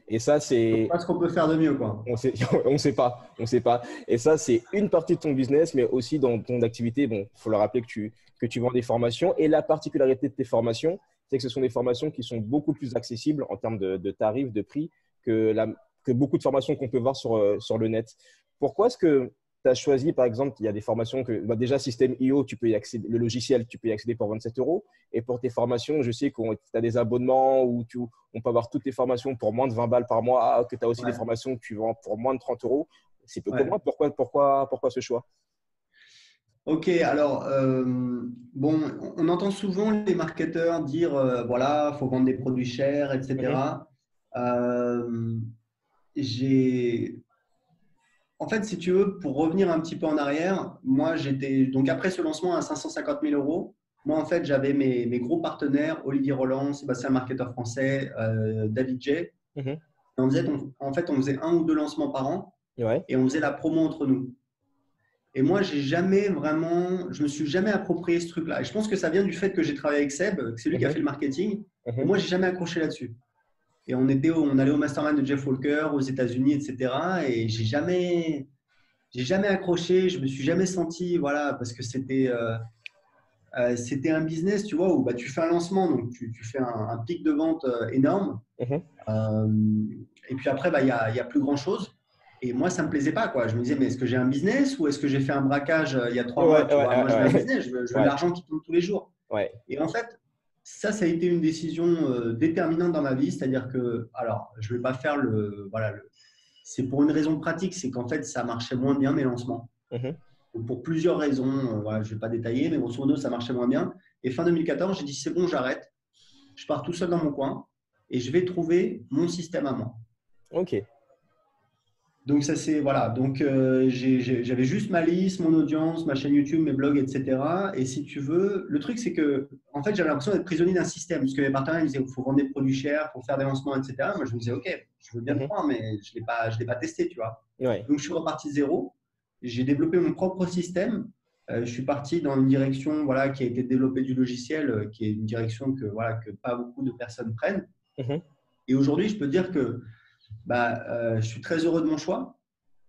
Et ça, je ne sais c'est pas ce qu'on peut faire de mieux, quoi. On sait, on sait pas, on sait pas. Et ça, c'est une partie de ton business, mais aussi dans ton activité. Bon, il faut le rappeler que tu vends des formations. Et la particularité de tes formations, c'est que ce sont des formations qui sont beaucoup plus accessibles en termes de tarifs, de prix, que beaucoup de formations qu'on peut voir sur le net. Pourquoi est-ce que tu as choisi, par exemple, il y a des formations que, bah déjà, System.io, tu peux y accéder, le logiciel, tu peux y accéder pour 27 euros. Et pour tes formations, je sais que tu as des abonnements où on peut avoir toutes tes formations pour moins de 20 balles par mois, que tu as aussi des Ouais, formations que tu vends pour moins de 30 euros. C'est peu ouais. commun. Pourquoi ce choix? Ok, alors, bon, on entend souvent les marketeurs dire, voilà, il faut vendre des produits chers, Mhm, etc. Euh, j'ai, En fait, si tu veux, pour revenir un petit peu en arrière, moi, j'étais, donc après ce lancement à 550 000 euros, moi, en fait, j'avais mes gros partenaires, Olivier Roland, Sébastien, le marketeur français, David J. Et mhm. en fait, on faisait un ou deux lancements par an Ouais. et on faisait la promo entre nous. Et moi, je me suis jamais approprié ce truc-là. Et je pense que ça vient du fait que j'ai travaillé avec Seb, que c'est lui qui a Mhm, fait le marketing. Et mhm. moi, j'ai jamais accroché là-dessus. Et on allait au mastermind de Jeff Walker aux États-Unis, etc. Et j'ai jamais accroché. Je me suis jamais senti, voilà, parce que c'était un business, tu vois, où bah, tu fais un lancement, donc tu fais un pic de vente énorme. Mhm. Euh, et puis après, bah, y a plus grand-chose. Et moi, ça ne me plaisait pas, quoi. Je me disais, mais est-ce que j'ai un business ou est-ce que j'ai fait un braquage il y a 3 mois, Ouais, tu ouais, vois? Moi, je veux un ouais, business, je veux de ouais, l'argent qui tombe tous les jours. ouais. Et en fait, ça a été une décision déterminante dans ma vie. C'est-à-dire que, alors, je ne vais pas faire voilà, c'est pour une raison pratique, c'est qu'en fait, ça marchait moins bien mes lancements. Mhm. Donc, pour plusieurs raisons, voilà, je ne vais pas détailler, mais grosso modo, ça marchait moins bien. Et fin 2014, j'ai dit, c'est bon, j'arrête. Je pars tout seul dans mon coin et je vais trouver mon système à moi. Ok. Donc ça c'est voilà. Donc j'avais juste ma liste, mon audience, ma chaîne YouTube, mes blogs, etc. Et si tu veux, le truc c'est que en fait j'avais l'impression d'être prisonnier d'un système parce que mes partenaires ils disaient qu'il faut vendre des produits chers, faut faire des lancements, etc. Moi je me disais ok, je veux bien te Mhm. croire, mais je l'ai pas testé, tu vois. Ouais. Donc je suis reparti de zéro. J'ai développé mon propre système. Je suis parti dans une direction voilà qui a été développée du logiciel, qui est une direction que voilà que pas beaucoup de personnes prennent. Mhm. Et aujourd'hui je peux dire que bah, je suis très heureux de mon choix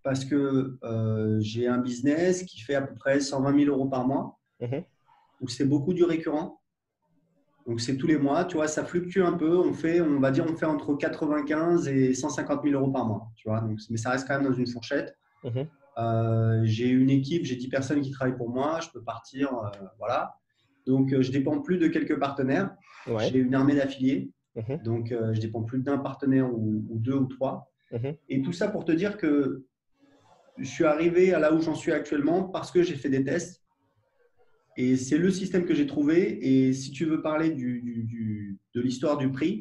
parce que j'ai un business qui fait à peu près 120 000 euros par mois. Mhm. Donc, c'est beaucoup du récurrent. Donc, c'est tous les mois. Tu vois, ça fluctue un peu. On fait entre 95 et 150 000 euros par mois. Tu vois, donc, mais ça reste quand même dans une fourchette. Mhm. J'ai une équipe, j'ai 10 personnes qui travaillent pour moi. Je peux partir. Voilà. Donc, je ne dépends plus de quelques partenaires. Ouais. J'ai une armée d'affiliés. Mhm. Donc, je ne dépends plus d'un partenaire ou deux ou trois. Mhm. Et tout ça pour te dire que je suis arrivé à là où j'en suis actuellement parce que j'ai fait des tests. Et c'est le système que j'ai trouvé. Et si tu veux parler de l'histoire du prix,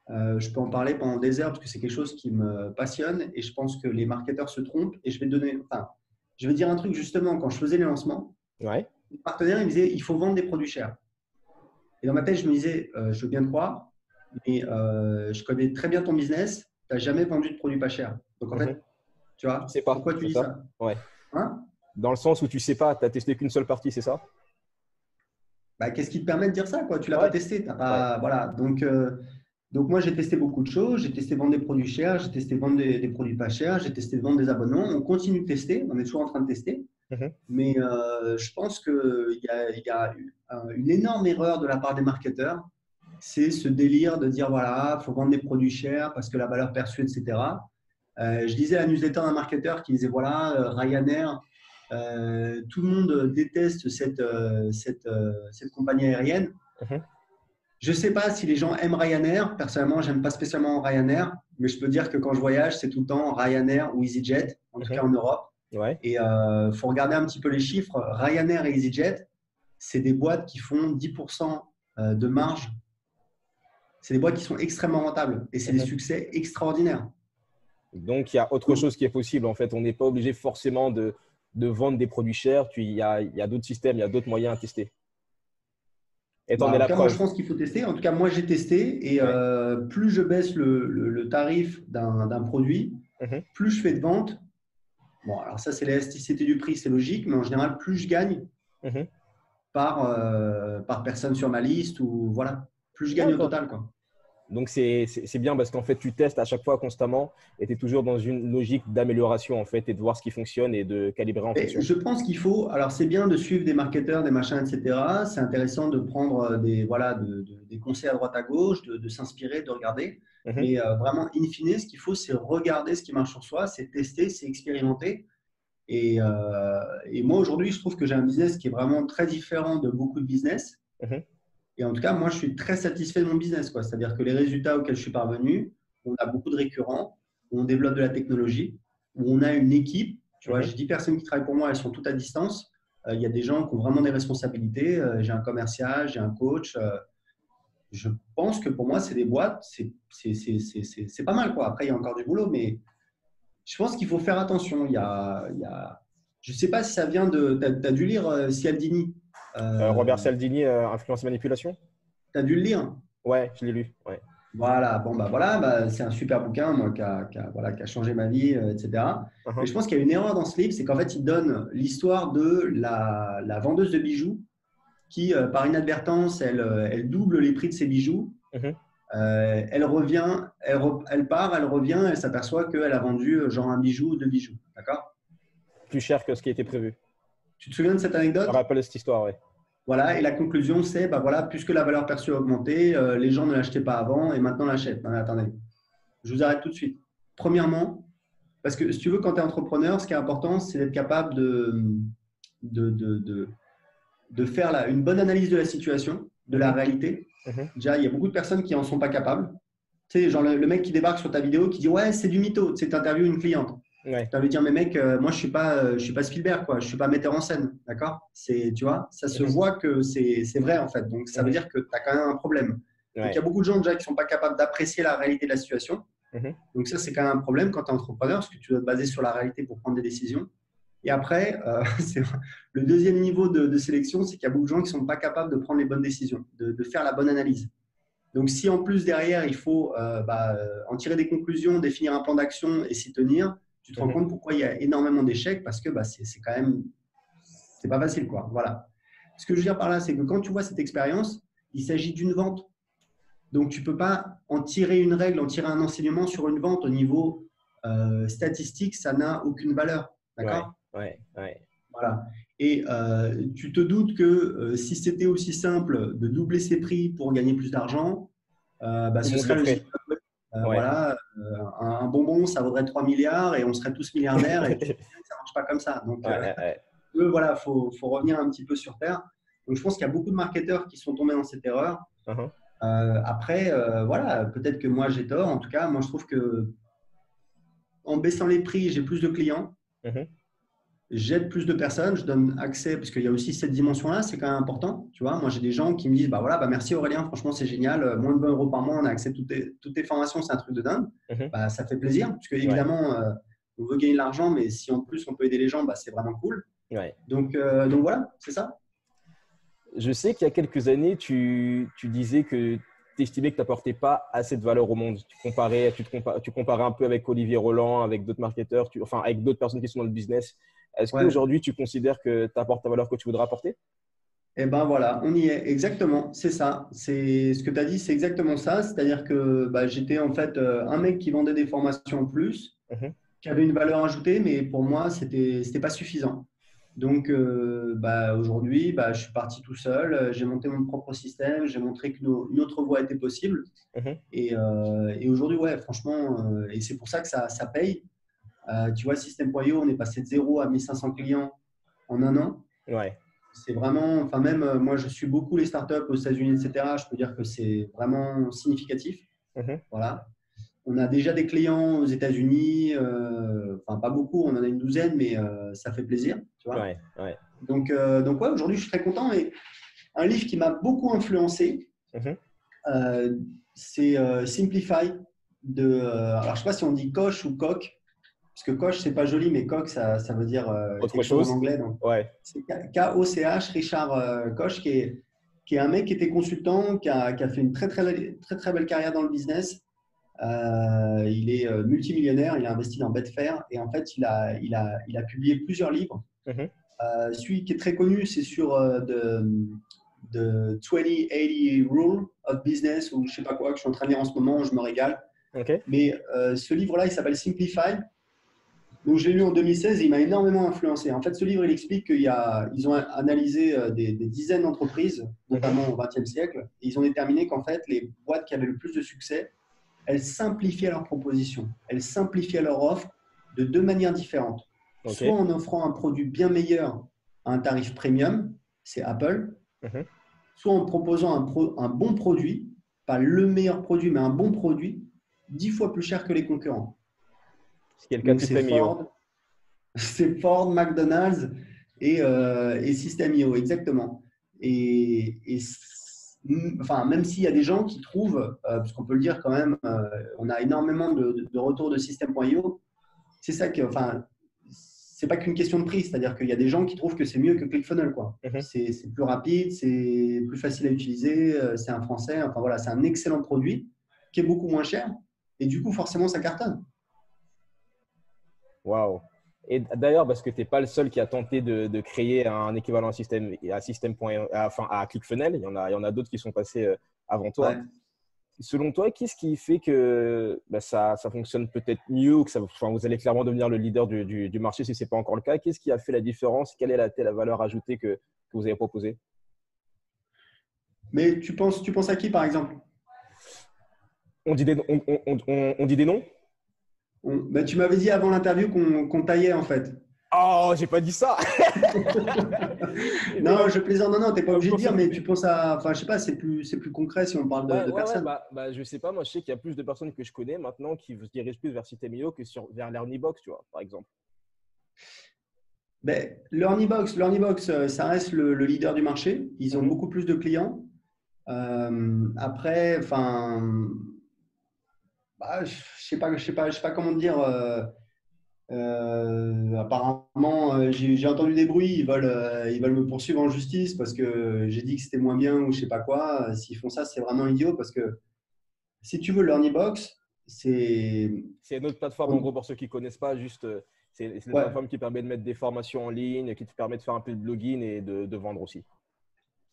je peux en parler pendant des heures parce que c'est quelque chose qui me passionne. Et je pense que les marketeurs se trompent. Et je vais dire un truc justement, quand je faisais les lancements, Ouais. les partenaires ils me disaient il faut vendre des produits chers. Et dans ma tête, je me disais je veux bien te croire, mais je connais très bien ton business. Tu n'as jamais vendu de produits pas chers. Donc en Mhm. fait, tu Tu vois, sais pas, pourquoi tu c'est dis ça? ça? Ouais. Hein? Dans le sens où tu sais pas, tu n'as testé qu'une seule partie, c'est ça? Bah, qu'est-ce qui te permet de dire ça, quoi? Tu l'as pas Ouais. testé, t'as Ouais. pas, voilà. Donc moi j'ai testé beaucoup de choses. J'ai testé vendre des produits chers, j'ai testé vendre des produits pas chers, j'ai testé vendre des abonnements. On continue de tester, on est toujours en train de tester. Mhm. Mais je pense qu'il y a une énorme erreur de la part des marketeurs, c'est ce délire de dire voilà, faut vendre des produits chers parce que la valeur perçue, etc. Je lisais la newsletter d'un marketeur qui disait voilà, Ryanair, tout le monde déteste cette compagnie aérienne. Mhm. Je ne sais pas si les gens aiment Ryanair. Personnellement, je n'aime pas spécialement Ryanair, mais je peux dire que quand je voyage, c'est tout le temps Ryanair ou EasyJet, en tout Mhm. cas en Europe. Ouais. Et faut regarder un petit peu les chiffres. Ryanair et EasyJet, c'est des boîtes qui font 10% de marge. C'est des boîtes qui sont extrêmement rentables et c'est des Mhm. succès extraordinaires. Donc, il y a autre chose qui est possible. En fait, on n'est pas obligé forcément de vendre des produits chers. Il y a d'autres systèmes, il y a d'autres moyens à tester. Et t'en Bah, es en tout la cas, moi, je preuve. pense qu'il faut tester. En tout cas, moi, j'ai testé et Ouais. plus je baisse le tarif d'un produit, Mhm. plus je fais de ventes. Bon, alors ça, c'est l'élasticité du prix, c'est logique, mais en général, plus je gagne Mhm. par personne sur ma liste ou voilà, plus je gagne au D'accord. total, quoi. Donc, c'est bien parce qu'en fait, tu testes à chaque fois constamment et tu es toujours dans une logique d'amélioration en fait et de voir ce qui fonctionne et de calibrer en Et fonction. je pense qu'il faut, alors c'est bien de suivre des marketeurs, des machins, etc. C'est intéressant de prendre des conseils à droite à gauche, de s'inspirer, de regarder. Mhm. Mais vraiment, in fine, ce qu'il faut, c'est regarder ce qui marche sur soi, c'est tester, c'est expérimenter. Et moi, aujourd'hui, je trouve que j'ai un business qui est vraiment très différent de beaucoup de business. Mhm. Et en tout cas, moi, je suis très satisfait de mon business, quoi. C'est-à-dire que les résultats auxquels je suis parvenu, on a beaucoup de récurrents, on développe de la technologie, où on a une équipe. Tu vois, Mhm. j'ai 10 personnes qui travaillent pour moi, elles sont toutes à distance. Il y a des gens qui ont vraiment des responsabilités. J'ai un commercial, j'ai un coach. Je pense que pour moi, c'est des boîtes, c'est pas mal, quoi. Après, il y a encore du boulot, mais je pense qu'il faut faire attention. Je ne sais pas si ça vient de. Tu as dû lire Cialdini. Robert Cialdini, Influence et Manipulation? Tu as dû le lire. Ouais, je l'ai lu. Ouais. Voilà, bon, bah voilà, bah, c'est un super bouquin, moi, voilà, qui a changé ma vie, etc. Mais Mhm. je pense qu'il y a une erreur dans ce livre, c'est qu'en fait, il donne l'histoire de la vendeuse de bijoux qui, par inadvertance, elle double les prix de ses bijoux. Mhm. Elle revient, elle part, elle revient, elle s'aperçoit qu'elle a vendu genre un bijou ou deux bijoux. D'accord? Plus cher que ce qui était prévu. Tu te souviens de cette Je me anecdote? rappelle cette histoire, ouais. Voilà, et la conclusion, c'est, bah voilà, puisque la valeur perçue a augmenté, les gens ne l'achetaient pas avant et maintenant l'achètent. Non, mais attendez, je vous arrête tout de suite. Premièrement, parce que si tu veux, quand tu es entrepreneur, ce qui est important, c'est d'être capable de, de, de, de faire une bonne analyse de la situation, de la Mhm. réalité. Mhm. Déjà, il y a beaucoup de personnes qui n'en sont pas capables. Tu sais, genre le mec qui débarque sur ta vidéo qui dit ouais, c'est du mytho. Tu sais, interviews une cliente. Ouais. Tu as envie de dire, mais mec, moi, je suis pas Spielberg, quoi. Je suis pas metteur en scène. D'accord? Tu vois, ça se Mhm. voit que c'est vrai, en fait. Donc, ça veut Mhm. dire que tu as quand même un problème. Donc, il y Ouais. a beaucoup de gens déjà qui sont pas capables d'apprécier la réalité de la situation. Mhm. Donc ça, c'est quand même un problème quand tu es entrepreneur, parce que tu dois te baser sur la réalité pour prendre des décisions. Et après, le deuxième niveau de sélection, c'est qu'il y a beaucoup de gens qui ne sont pas capables de prendre les bonnes décisions, de faire la bonne analyse. Donc si en plus derrière, il faut en tirer des conclusions, définir un plan d'action et s'y tenir, tu te rends Mhm. compte pourquoi il y a énormément d'échecs, parce que c'est quand même, c'est pas facile, quoi. Voilà. Ce que je veux dire par là, c'est que quand tu vois cette expérience, il s'agit d'une vente. Donc, tu ne peux pas en tirer une règle, en tirer un enseignement sur une vente au niveau statistique, ça n'a aucune valeur. Ouais, D'accord? ouais, ouais. Voilà. Et tu te doutes que si c'était aussi simple de doubler ses prix pour gagner plus d'argent, Tout le ce monde le serait le ferait. site web. Ouais. Voilà, un bonbon, ça vaudrait 3 milliards et on serait tous milliardaires. Et tu sais que ça ne marche pas comme ça. Donc, Ouais, ouais, ouais. voilà, faut revenir un petit peu sur terre. Donc, je pense qu'il y a beaucoup de marketeurs qui sont tombés dans cette erreur. Uh-huh. Après, voilà, peut-être que moi j'ai tort. En tout cas, moi je trouve que en baissant les prix, j'ai plus de clients, Mhm. j'aide plus de personnes, je donne accès, parce qu'il y a aussi cette dimension-là, c'est quand même important. Tu vois, moi j'ai des gens qui me disent, bah voilà, bah merci Aurélien, franchement c'est génial, moins de 20 euros par mois, on a accès à toutes tes formations, c'est un truc de dingue. Mhm. Bah, ça fait plaisir, parce que Ouais, évidemment, on veut gagner de l'argent, mais si en plus on peut aider les gens, bah, c'est vraiment cool. ouais. Donc voilà, c'est ça. Je sais qu'il y a quelques années, tu disais que tu estimais que tu n'apportais pas assez de valeur au monde. Tu comparais un peu avec Olivier Roland, avec d'autres marketeurs, enfin avec d'autres personnes qui sont dans le business. Est-ce Ouais. qu'aujourd'hui, tu considères que tu apportes la valeur que tu voudrais apporter? Et ben voilà, on y est, exactement, c'est ça. C'est ce que tu as dit, c'est exactement ça. C'est-à-dire que bah, j'étais en fait un mec qui vendait des formations en plus, Mhm. qui avait une valeur ajoutée, mais pour moi, c'était pas suffisant. Donc bah, aujourd'hui, bah, je suis parti tout seul, j'ai monté mon propre système, j'ai montré qu'une autre voie était possible. Mhm. Et aujourd'hui, ouais, franchement, et c'est pour ça que ça paye. Tu vois, System.io, on est passé de 0 à 1500 clients en un an. Ouais. C'est vraiment, enfin même moi je suis beaucoup les startups aux États-Unis, etc. Je peux dire que c'est vraiment significatif. Mhm. Voilà. On a déjà des clients aux États-Unis, enfin pas beaucoup, on en a une douzaine, mais ça fait plaisir, tu vois. Ouais. Ouais. Donc ouais, aujourd'hui je suis très content. Et un livre qui m'a beaucoup influencé, Mhm. euh, c'est Simplify alors je sais pas si on dit Koch ou Coq, parce que Koch c'est pas joli, mais Coq ça veut dire Autre quelque chose en chose? anglais. Donc Ouais. c'est Koch, Richard Koch, qui est un mec qui était consultant, qui a fait une très belle carrière dans le business. Il est multimillionnaire, il a investi dans Betfair et en fait, il a publié plusieurs livres. Mhm. Celui qui est très connu, c'est sur The 20-80 Rule of Business ou je sais pas quoi, que je suis en train de lire en ce moment, je me régale. Ok. Mais ce livre-là, il s'appelle Simplify. Donc, je l'ai lu en 2016 et il m'a énormément influencé. En fait, ce livre, il explique qu'ils ont analysé des dizaines d'entreprises, Mhm. notamment au XXe siècle, et ils ont déterminé qu'en fait, les boîtes qui avaient le plus de succès, elles simplifiaient leurs propositions, elles simplifiaient leur offre de deux manières différentes. Ok. Soit en offrant un produit bien meilleur à un tarif premium, c'est Apple, Mhm. soit en proposant un bon produit, pas le meilleur produit, mais un bon produit, 10 fois plus cher que les concurrents. Ce qui est le cas de Donc, c'est System.io. Ford, c'est Ford, McDonald's et System.io, exactement. Enfin, même s'il y a des gens qui trouvent, parce qu'on peut le dire quand même, on a énormément de retours de System.io, c'est ça que, enfin, c'est pas qu'une question de prix, c'est-à-dire qu'il y a des gens qui trouvent que c'est mieux que ClickFunnels, quoi. Mhm. C'est plus rapide, c'est plus facile à utiliser, c'est un français, enfin voilà, c'est un excellent produit qui est beaucoup moins cher et du coup, forcément, ça cartonne. Waouh. Et d'ailleurs, parce que tu n'es pas le seul qui a tenté de créer un équivalent à système enfin, à ClickFunnels, il y en a d'autres qui sont passés avant toi. Ouais. Selon toi, qu'est-ce qui fait que bah, ça fonctionne peut-être mieux ou que enfin, vous allez clairement devenir le leader du marché si ce n'est pas encore le cas? Qu'est-ce qui a fait la différence? Quelle est la valeur ajoutée que vous avez proposée? Mais tu penses à qui, par exemple? On dit des noms? Bah, tu m'avais dit avant l'interview qu'on taillait en fait. Oh, j'ai pas dit ça! Non, je plaisante. Non, non, t'es pas Comme obligé de quoi, dire, mais tu penses à. Enfin, je sais pas, c'est plus concret si on parle ouais, de ouais, ouais, personnes. je sais pas. Moi, je sais qu'il y a plus de personnes que je connais maintenant qui se dirigent plus vers System.io que vers l'Ernibox, tu vois, par exemple. Ben, Learnybox, ça reste le leader du marché. Ils ont Mhm. beaucoup plus de clients. Après, enfin, bah, je sais pas comment te dire. Apparemment, j'ai entendu des bruits. Ils veulent me poursuivre en justice parce que j'ai dit que c'était moins bien ou je sais pas quoi. S'ils font ça, c'est vraiment idiot parce que si tu veux, LearnyBox, c'est. C'est une autre plateforme, en gros, pour ceux qui ne connaissent pas, juste, c'est une Ouais, plateforme qui permet de mettre des formations en ligne, qui te permet de faire un peu de blogging et de vendre aussi.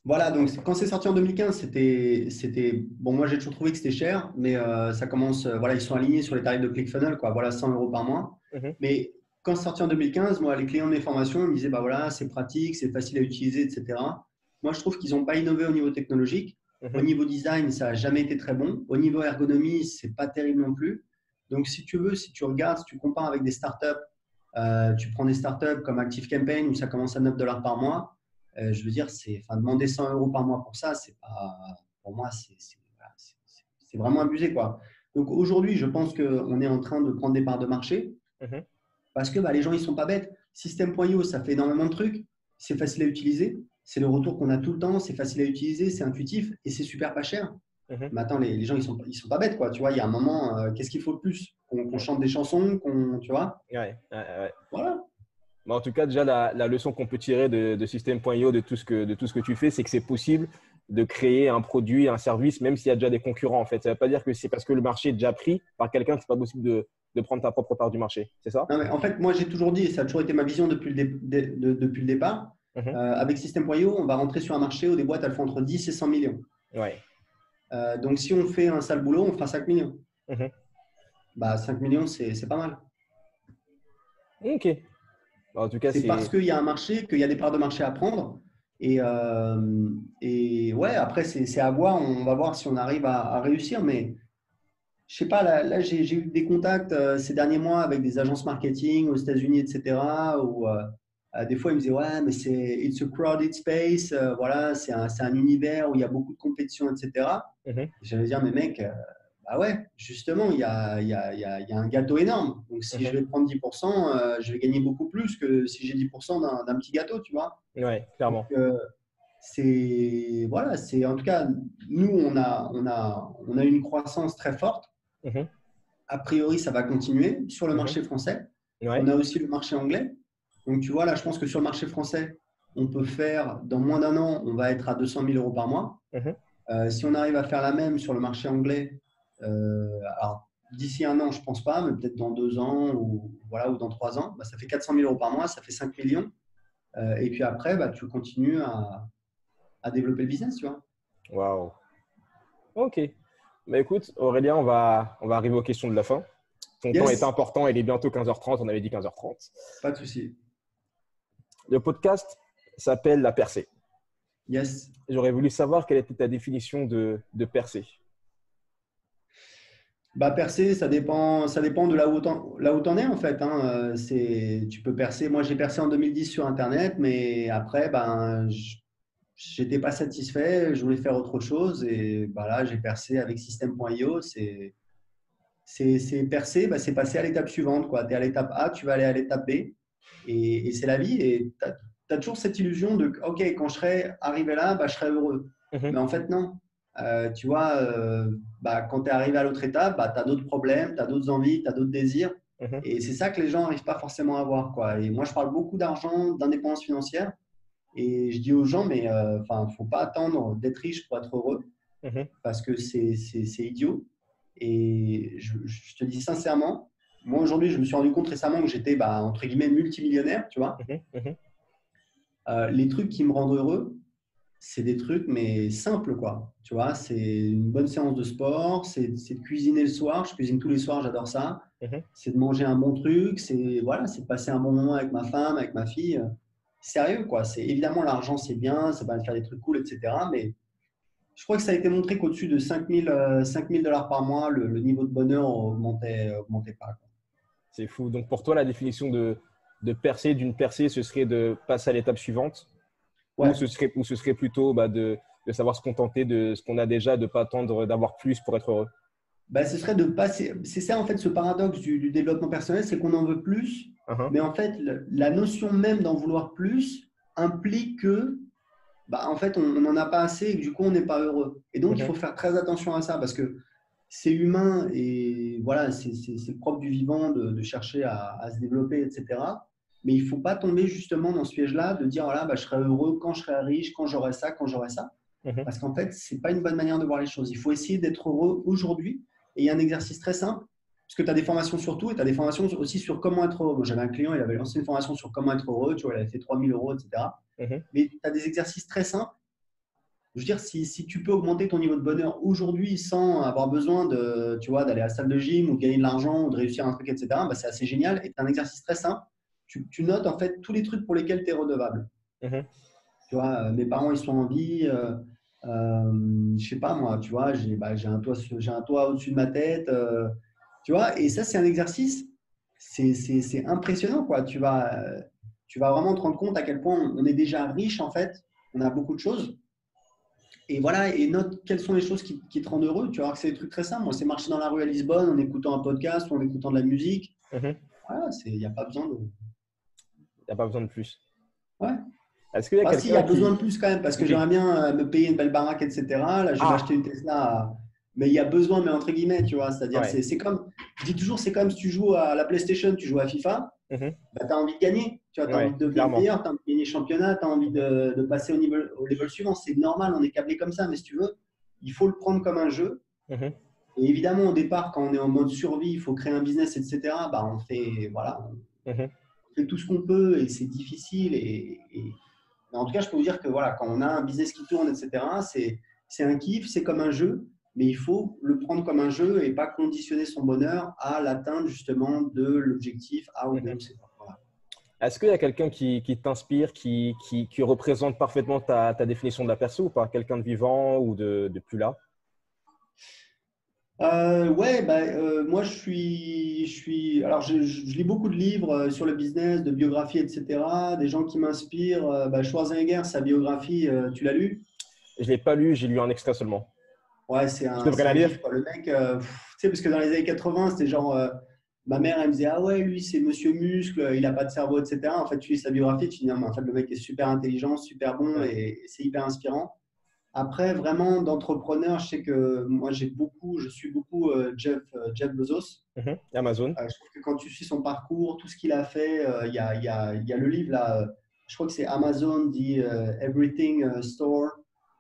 Voilà, donc quand c'est sorti en 2015, bon, moi j'ai toujours trouvé que c'était cher, mais ça commence, voilà, ils sont alignés sur les tarifs de ClickFunnels, quoi, voilà, 100 euros par mois. Mhm, Mais quand c'est sorti en 2015, moi, les clients de mes formations ils me disaient, bah voilà, c'est pratique, c'est facile à utiliser, etc. Moi, je trouve qu'ils n'ont pas innové au niveau technologique. Au mhm. niveau design, ça n'a jamais été très bon. Au niveau ergonomie, c'est pas terrible non plus. Donc, si tu veux, si tu regardes, si tu compares avec des startups, tu prends des startups comme ActiveCampaign où ça commence à 9 dollars par mois. Je veux dire, enfin, demander 100 euros par mois pour ça, c'est pas, pour moi, voilà, c'est vraiment abusé, quoi. Donc aujourd'hui, je pense qu'on est en train de prendre des parts de marché Mhm. parce que bah, les gens, ils sont pas bêtes. System.io, ça fait énormément de trucs, c'est facile à utiliser, c'est le retour qu'on a tout le temps, c'est facile à utiliser, c'est intuitif et c'est super pas cher. Mhm. Mais attends, les gens, ils sont pas bêtes, quoi. Tu vois, il y a un moment, qu'est-ce qu'il faut de plus? Qu'on chante des chansons, tu vois? Ouais, ouais, ouais. Voilà. Mais en tout cas, déjà, la leçon qu'on peut tirer de System.io, de tout ce que tu fais, c'est que c'est possible de créer un produit, un service, même s'il y a déjà des concurrents, en fait. Ça ne veut pas dire que c'est parce que le marché est déjà pris par quelqu'un que ce n'est pas possible de prendre ta propre part du marché. C'est ça? Non, mais en fait, moi, j'ai toujours dit, et ça a toujours été ma vision depuis le départ, Mhm. avec System.io, on va rentrer sur un marché où des boîtes, elles font entre 10 et 100 millions. Ouais. Donc, si on fait un sale boulot, on fera 5 millions. Mhm. Bah, 5 millions, c'est pas mal. Ok. En tout cas, C'est parce c'est. qu'il y a un marché, qu'il y a des parts de marché à prendre. Et ouais, après, c'est à voir. On va voir si on arrive à réussir. Mais je sais pas, là j'ai eu des contacts ces derniers mois avec des agences marketing aux États-Unis, etc. Où des fois, ils me disaient, ouais, mais it's a crowded space. Voilà, c'est un univers où il y a beaucoup de compétition, etc. Mhm. Et j'allais dire, mais mec, bah ouais, justement, il y a un gâteau énorme. Donc, si je Mhm. vais prendre 10%, je vais gagner beaucoup plus que si j'ai 10% d'un petit gâteau, tu vois. Ouais, Donc, clairement. voilà, en tout cas, nous, on a une croissance très forte. Mhm. A priori, ça va continuer sur le Mhm. marché français. On Ouais. a aussi le marché anglais. Donc, tu vois, là, je pense que sur le marché français, on peut faire, dans moins d'un an, on va être à 200 000 euros par mois. Mhm. Si on arrive à faire la même sur le marché anglais, alors d'ici un an, je ne pense pas, mais peut-être dans 2 ans ou, voilà, ou dans 3 ans, bah, ça fait 400 000 euros par mois, ça fait 5 millions. Et puis après, bah, tu continues à développer le business, tu vois. Waouh. Ok. Bah, écoute, Aurélien, on va arriver aux questions de la fin. Ton temps est Yes, important, il est bientôt 15h30, on avait dit 15h30. pas de souci. Le podcast s'appelle La Percée. Yes. J'aurais voulu savoir quelle était ta définition de percée. Bah, percer, ça dépend de là où t'en es en fait, hein. Tu peux percer. Moi, j'ai percé en 2010 sur Internet, mais après, ben, j'étais pas satisfait. Je voulais faire autre chose et bah, là, j'ai percé avec System.io. C'est percer, bah, c'est passer à l'étape suivante, quoi. Tu es à l'étape A, tu vas aller à l'étape B et c'est la vie. Et tu as toujours cette illusion de, OK, quand je serai arrivé là, bah, je serai heureux. Mhm. Mais en fait, non. Tu vois, bah, quand tu es arrivé à l'autre étape, bah, tu as d'autres problèmes, tu as d'autres envies, tu as d'autres désirs. Mhm. Et c'est ça que les gens n'arrivent pas forcément à voir, quoi. Et moi, je parle beaucoup d'argent, d'indépendance financière. Et je dis aux gens, mais enfin, faut pas attendre d'être riche pour être heureux, Mhm. parce que c'est idiot. Et je te dis sincèrement, moi aujourd'hui, je me suis rendu compte récemment que j'étais, bah, entre guillemets, multimillionnaire, tu vois. Mhm. Mhm. Les trucs qui me rendent heureux, c'est des trucs, mais simples, quoi. Tu vois, c'est une bonne séance de sport, c'est de cuisiner le soir. Je cuisine tous les soirs, j'adore ça. Mhm. C'est de manger un bon truc, c'est voilà, c'est de passer un bon moment avec ma femme, avec ma fille. Sérieux, quoi. C'est évidemment l'argent, c'est bien, ça va me faire des trucs cool, etc. Mais je crois que ça a été montré qu'au-dessus de 5 000 dollars par mois, le niveau de bonheur augmentait pas, quoi. C'est fou. Donc pour toi, la définition de percée, d'une percée, ce serait de passer à l'étape suivante Ouais, ou ce serait plutôt bah, de savoir se contenter de ce qu'on a déjà, de ne pas attendre d'avoir plus pour être heureux. bah, ce serait de passer. C'est ça, en fait, ce paradoxe du développement personnel, c'est qu'on en veut plus, Mhm. mais en fait, la notion même d'en vouloir plus implique que, bah, en fait, on n'en a pas assez et que du coup, on n'est pas heureux. Et donc, il Mhm. faut faire très attention à ça parce que c'est humain et voilà, c'est le propre du vivant de chercher à se développer, etc. Mais il ne faut pas tomber justement dans ce piège-là de dire, voilà, bah, je serai heureux quand je serai riche, quand j'aurai ça, quand j'aurai ça. Mhm. Parce qu'en fait, ce n'est pas une bonne manière de voir les choses. Il faut essayer d'être heureux aujourd'hui. Et il y a un exercice très simple, parce que tu as des formations sur tout et tu as des formations aussi sur comment être heureux. Moi, j'avais un client, il avait lancé une formation sur comment être heureux, tu vois, il avait fait 3 000 euros, etc. Mhm. Mais tu as des exercices très simples Je veux dire, si tu peux augmenter ton niveau de bonheur aujourd'hui sans avoir besoin tu vois, d'aller à la salle de gym ou de gagner de l'argent ou de réussir un truc, etc., bah, c'est assez génial. Et c'est un exercice très simple. Tu notes en fait tous les trucs pour lesquels tu es redevable. Mhm. Tu vois, mes parents, ils sont en vie. Je sais pas moi, tu vois, j'ai un toit au-dessus de ma tête. Tu vois, et ça, c'est un exercice, c'est impressionnant, quoi. Tu vas vraiment te rendre compte à quel point on est déjà riche, en fait. On a beaucoup de choses. Et voilà, et note quelles sont les choses qui te rendent heureux. Tu vas voir que c'est des trucs très simples. Moi, c'est marcher dans la rue à Lisbonne en écoutant un podcast ou en écoutant de la musique. Mhm. Voilà, il n'y a pas besoin de. Il n'y a pas besoin de plus. Ouais. Est-ce qu'il y a Bah, si, il y quelqu'un a besoin qui… de plus quand même, parce que Oui. j'aimerais bien me payer une belle baraque, etc. Là, je vais m'acheter Ah, une Tesla. Mais il y a besoin, mais entre guillemets, tu vois. C'est-à-dire, ouais. c'est comme, je dis toujours, c'est comme si tu joues à la PlayStation, tu joues à FIFA, Mhm. bah, tu as envie de gagner. Tu vois, tu as envie Ouais, de devenir clairement. meilleur, tu as envie de gagner championnat, tu as envie de passer au level suivant. C'est normal, on est câblé comme ça. Mais si tu veux, il faut le prendre comme un jeu. Mhm. Et évidemment, au départ, quand on est en mode survie, il faut créer un business, etc. Bah, Mhm. on fait tout ce qu'on peut et c'est difficile. Mais en tout cas, je peux vous dire que voilà, quand on a un business qui tourne, etc., c'est un kiff, c'est comme un jeu, mais il faut le prendre comme un jeu et pas conditionner son bonheur à l'atteinte justement de l'objectif A ou B Mhm. ou C. Voilà. Est-ce qu'il y a quelqu'un qui t'inspire, qui représente parfaitement ta définition de la perso ou pas? Quelqu'un de vivant ou de plus là? Ouais, bah, moi alors je lis beaucoup de livres sur le business, de biographie, etc. Des gens qui m'inspirent. Bah, Schwarzenegger, sa biographie, tu l'as lu? Je ne l'ai pas lu, j'ai lu un extrait seulement. Ouais, Je devrais c'est la un lire? kiff, quoi. Le mec, tu sais, parce que dans les années 80, c'était genre, ma mère, elle me disait, ah ouais, lui, c'est Monsieur Muscle, il n'a pas de cerveau, etc. En fait, tu lis sa biographie, tu dis, non, mais en fait, le mec est super intelligent, super bon Ouais. et c'est hyper inspirant. Après, vraiment, d'entrepreneur, je sais que moi, je suis beaucoup Jeff Bezos. Mhm. Amazon. Je trouve que quand tu suis son parcours, tout ce qu'il a fait, il y a le livre là, je crois que c'est Amazon dit Everything Store.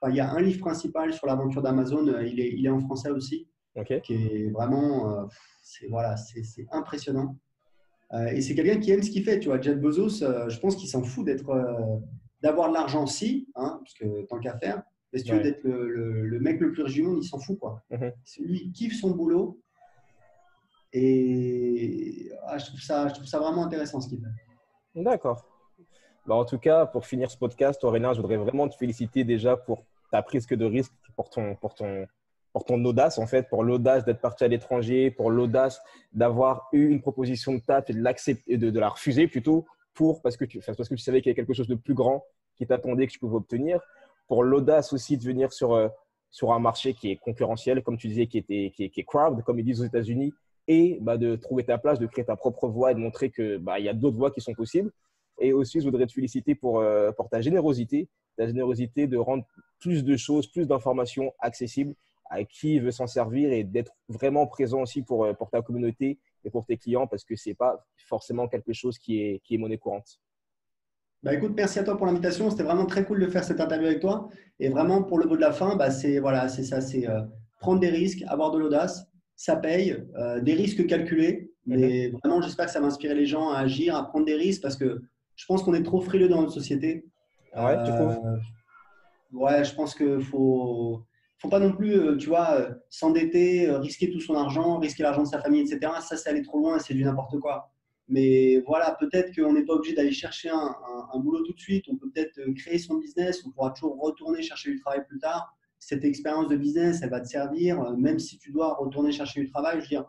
Enfin, il y a un livre principal sur l'aventure d'Amazon, il est en français aussi, OK. qui est vraiment, c'est impressionnant. Et c'est quelqu'un qui aime ce qu'il fait, tu vois. Jeff Bezos, je pense qu'il s'en fout d'avoir de l'argent si, hein, parce que tant qu'à faire. Mais si tu veux Ouais. d'être le mec le plus riche du monde, il s'en fout, quoi. Mhm. Lui, il kiffe son boulot. Et je trouve ça vraiment intéressant ce qu'il fait. D'accord. Bah, en tout cas, pour finir ce podcast, Aurélien, je voudrais vraiment te féliciter déjà pour ta prise de risque, pour ton audace, en fait, pour l'audace d'être parti à l'étranger, pour l'audace d'avoir eu une proposition de taf et de l'accepter, de la refuser plutôt, parce que tu savais qu'il y avait quelque chose de plus grand qui t'attendait, que tu pouvais obtenir. Pour l'audace aussi de venir sur un marché qui est concurrentiel, comme tu disais, qui est crowd, comme ils disent aux États-Unis, et bah, de trouver ta place, de créer ta propre voie et de montrer qu'il y a d'autres voies qui sont possibles. Et aussi, je voudrais te féliciter pour ta générosité de rendre plus de choses, plus d'informations accessibles à qui veut s'en servir et d'être vraiment présent aussi pour ta communauté et pour tes clients parce que ce n'est pas forcément quelque chose qui est monnaie courante. Bah, écoute, merci à toi pour l'invitation. C'était vraiment très cool de faire cette interview avec toi. Et vraiment, pour le mot de la fin, bah, c'est ça, c'est prendre des risques, avoir de l'audace. Ça paye, des risques calculés. Mhm. Mais vraiment, j'espère que ça va inspirer les gens à agir, à prendre des risques parce que je pense qu'on est trop frileux dans notre société. Ouais, tu trouves? Euh, Ouais, je pense qu'il faut pas non plus, tu vois, s'endetter, risquer tout son argent, risquer l'argent de sa famille, etc. Ça, c'est aller trop loin, c'est du n'importe quoi. Mais voilà, peut-être qu'on n'est pas obligé d'aller chercher un boulot tout de suite. On peut peut-être créer son business. On pourra toujours retourner chercher du travail plus tard. Cette expérience de business, elle va te servir, même si tu dois retourner chercher du travail. Je veux dire,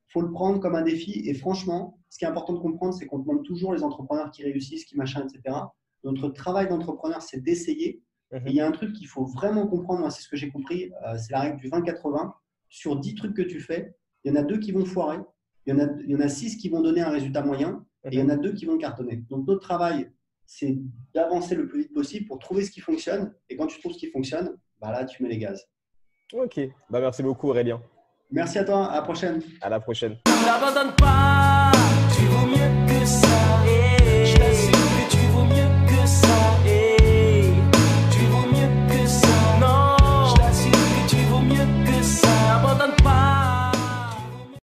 faut le prendre comme un défi. Et franchement, ce qui est important de comprendre, c'est qu'on demande toujours les entrepreneurs qui réussissent, qui machin, etc. Notre travail d'entrepreneur, c'est d'essayer. Et il Mhm. y a un truc qu'il faut vraiment comprendre, moi, c'est ce que j'ai compris, c'est la règle du 20-80. Sur 10 trucs que tu fais, il y en a 2 qui vont foirer, il y en a 6 qui vont donner un résultat moyen, et il y Mhm. en a 2 qui vont cartonner. Donc, notre travail, c'est d'avancer le plus vite possible pour trouver ce qui fonctionne. Et quand tu trouves ce qui fonctionne, bah là, tu mets les gaz. Ok. Bah, merci beaucoup, Aurélien. Merci à toi, à la prochaine. À la prochaine. N'abandonne pas.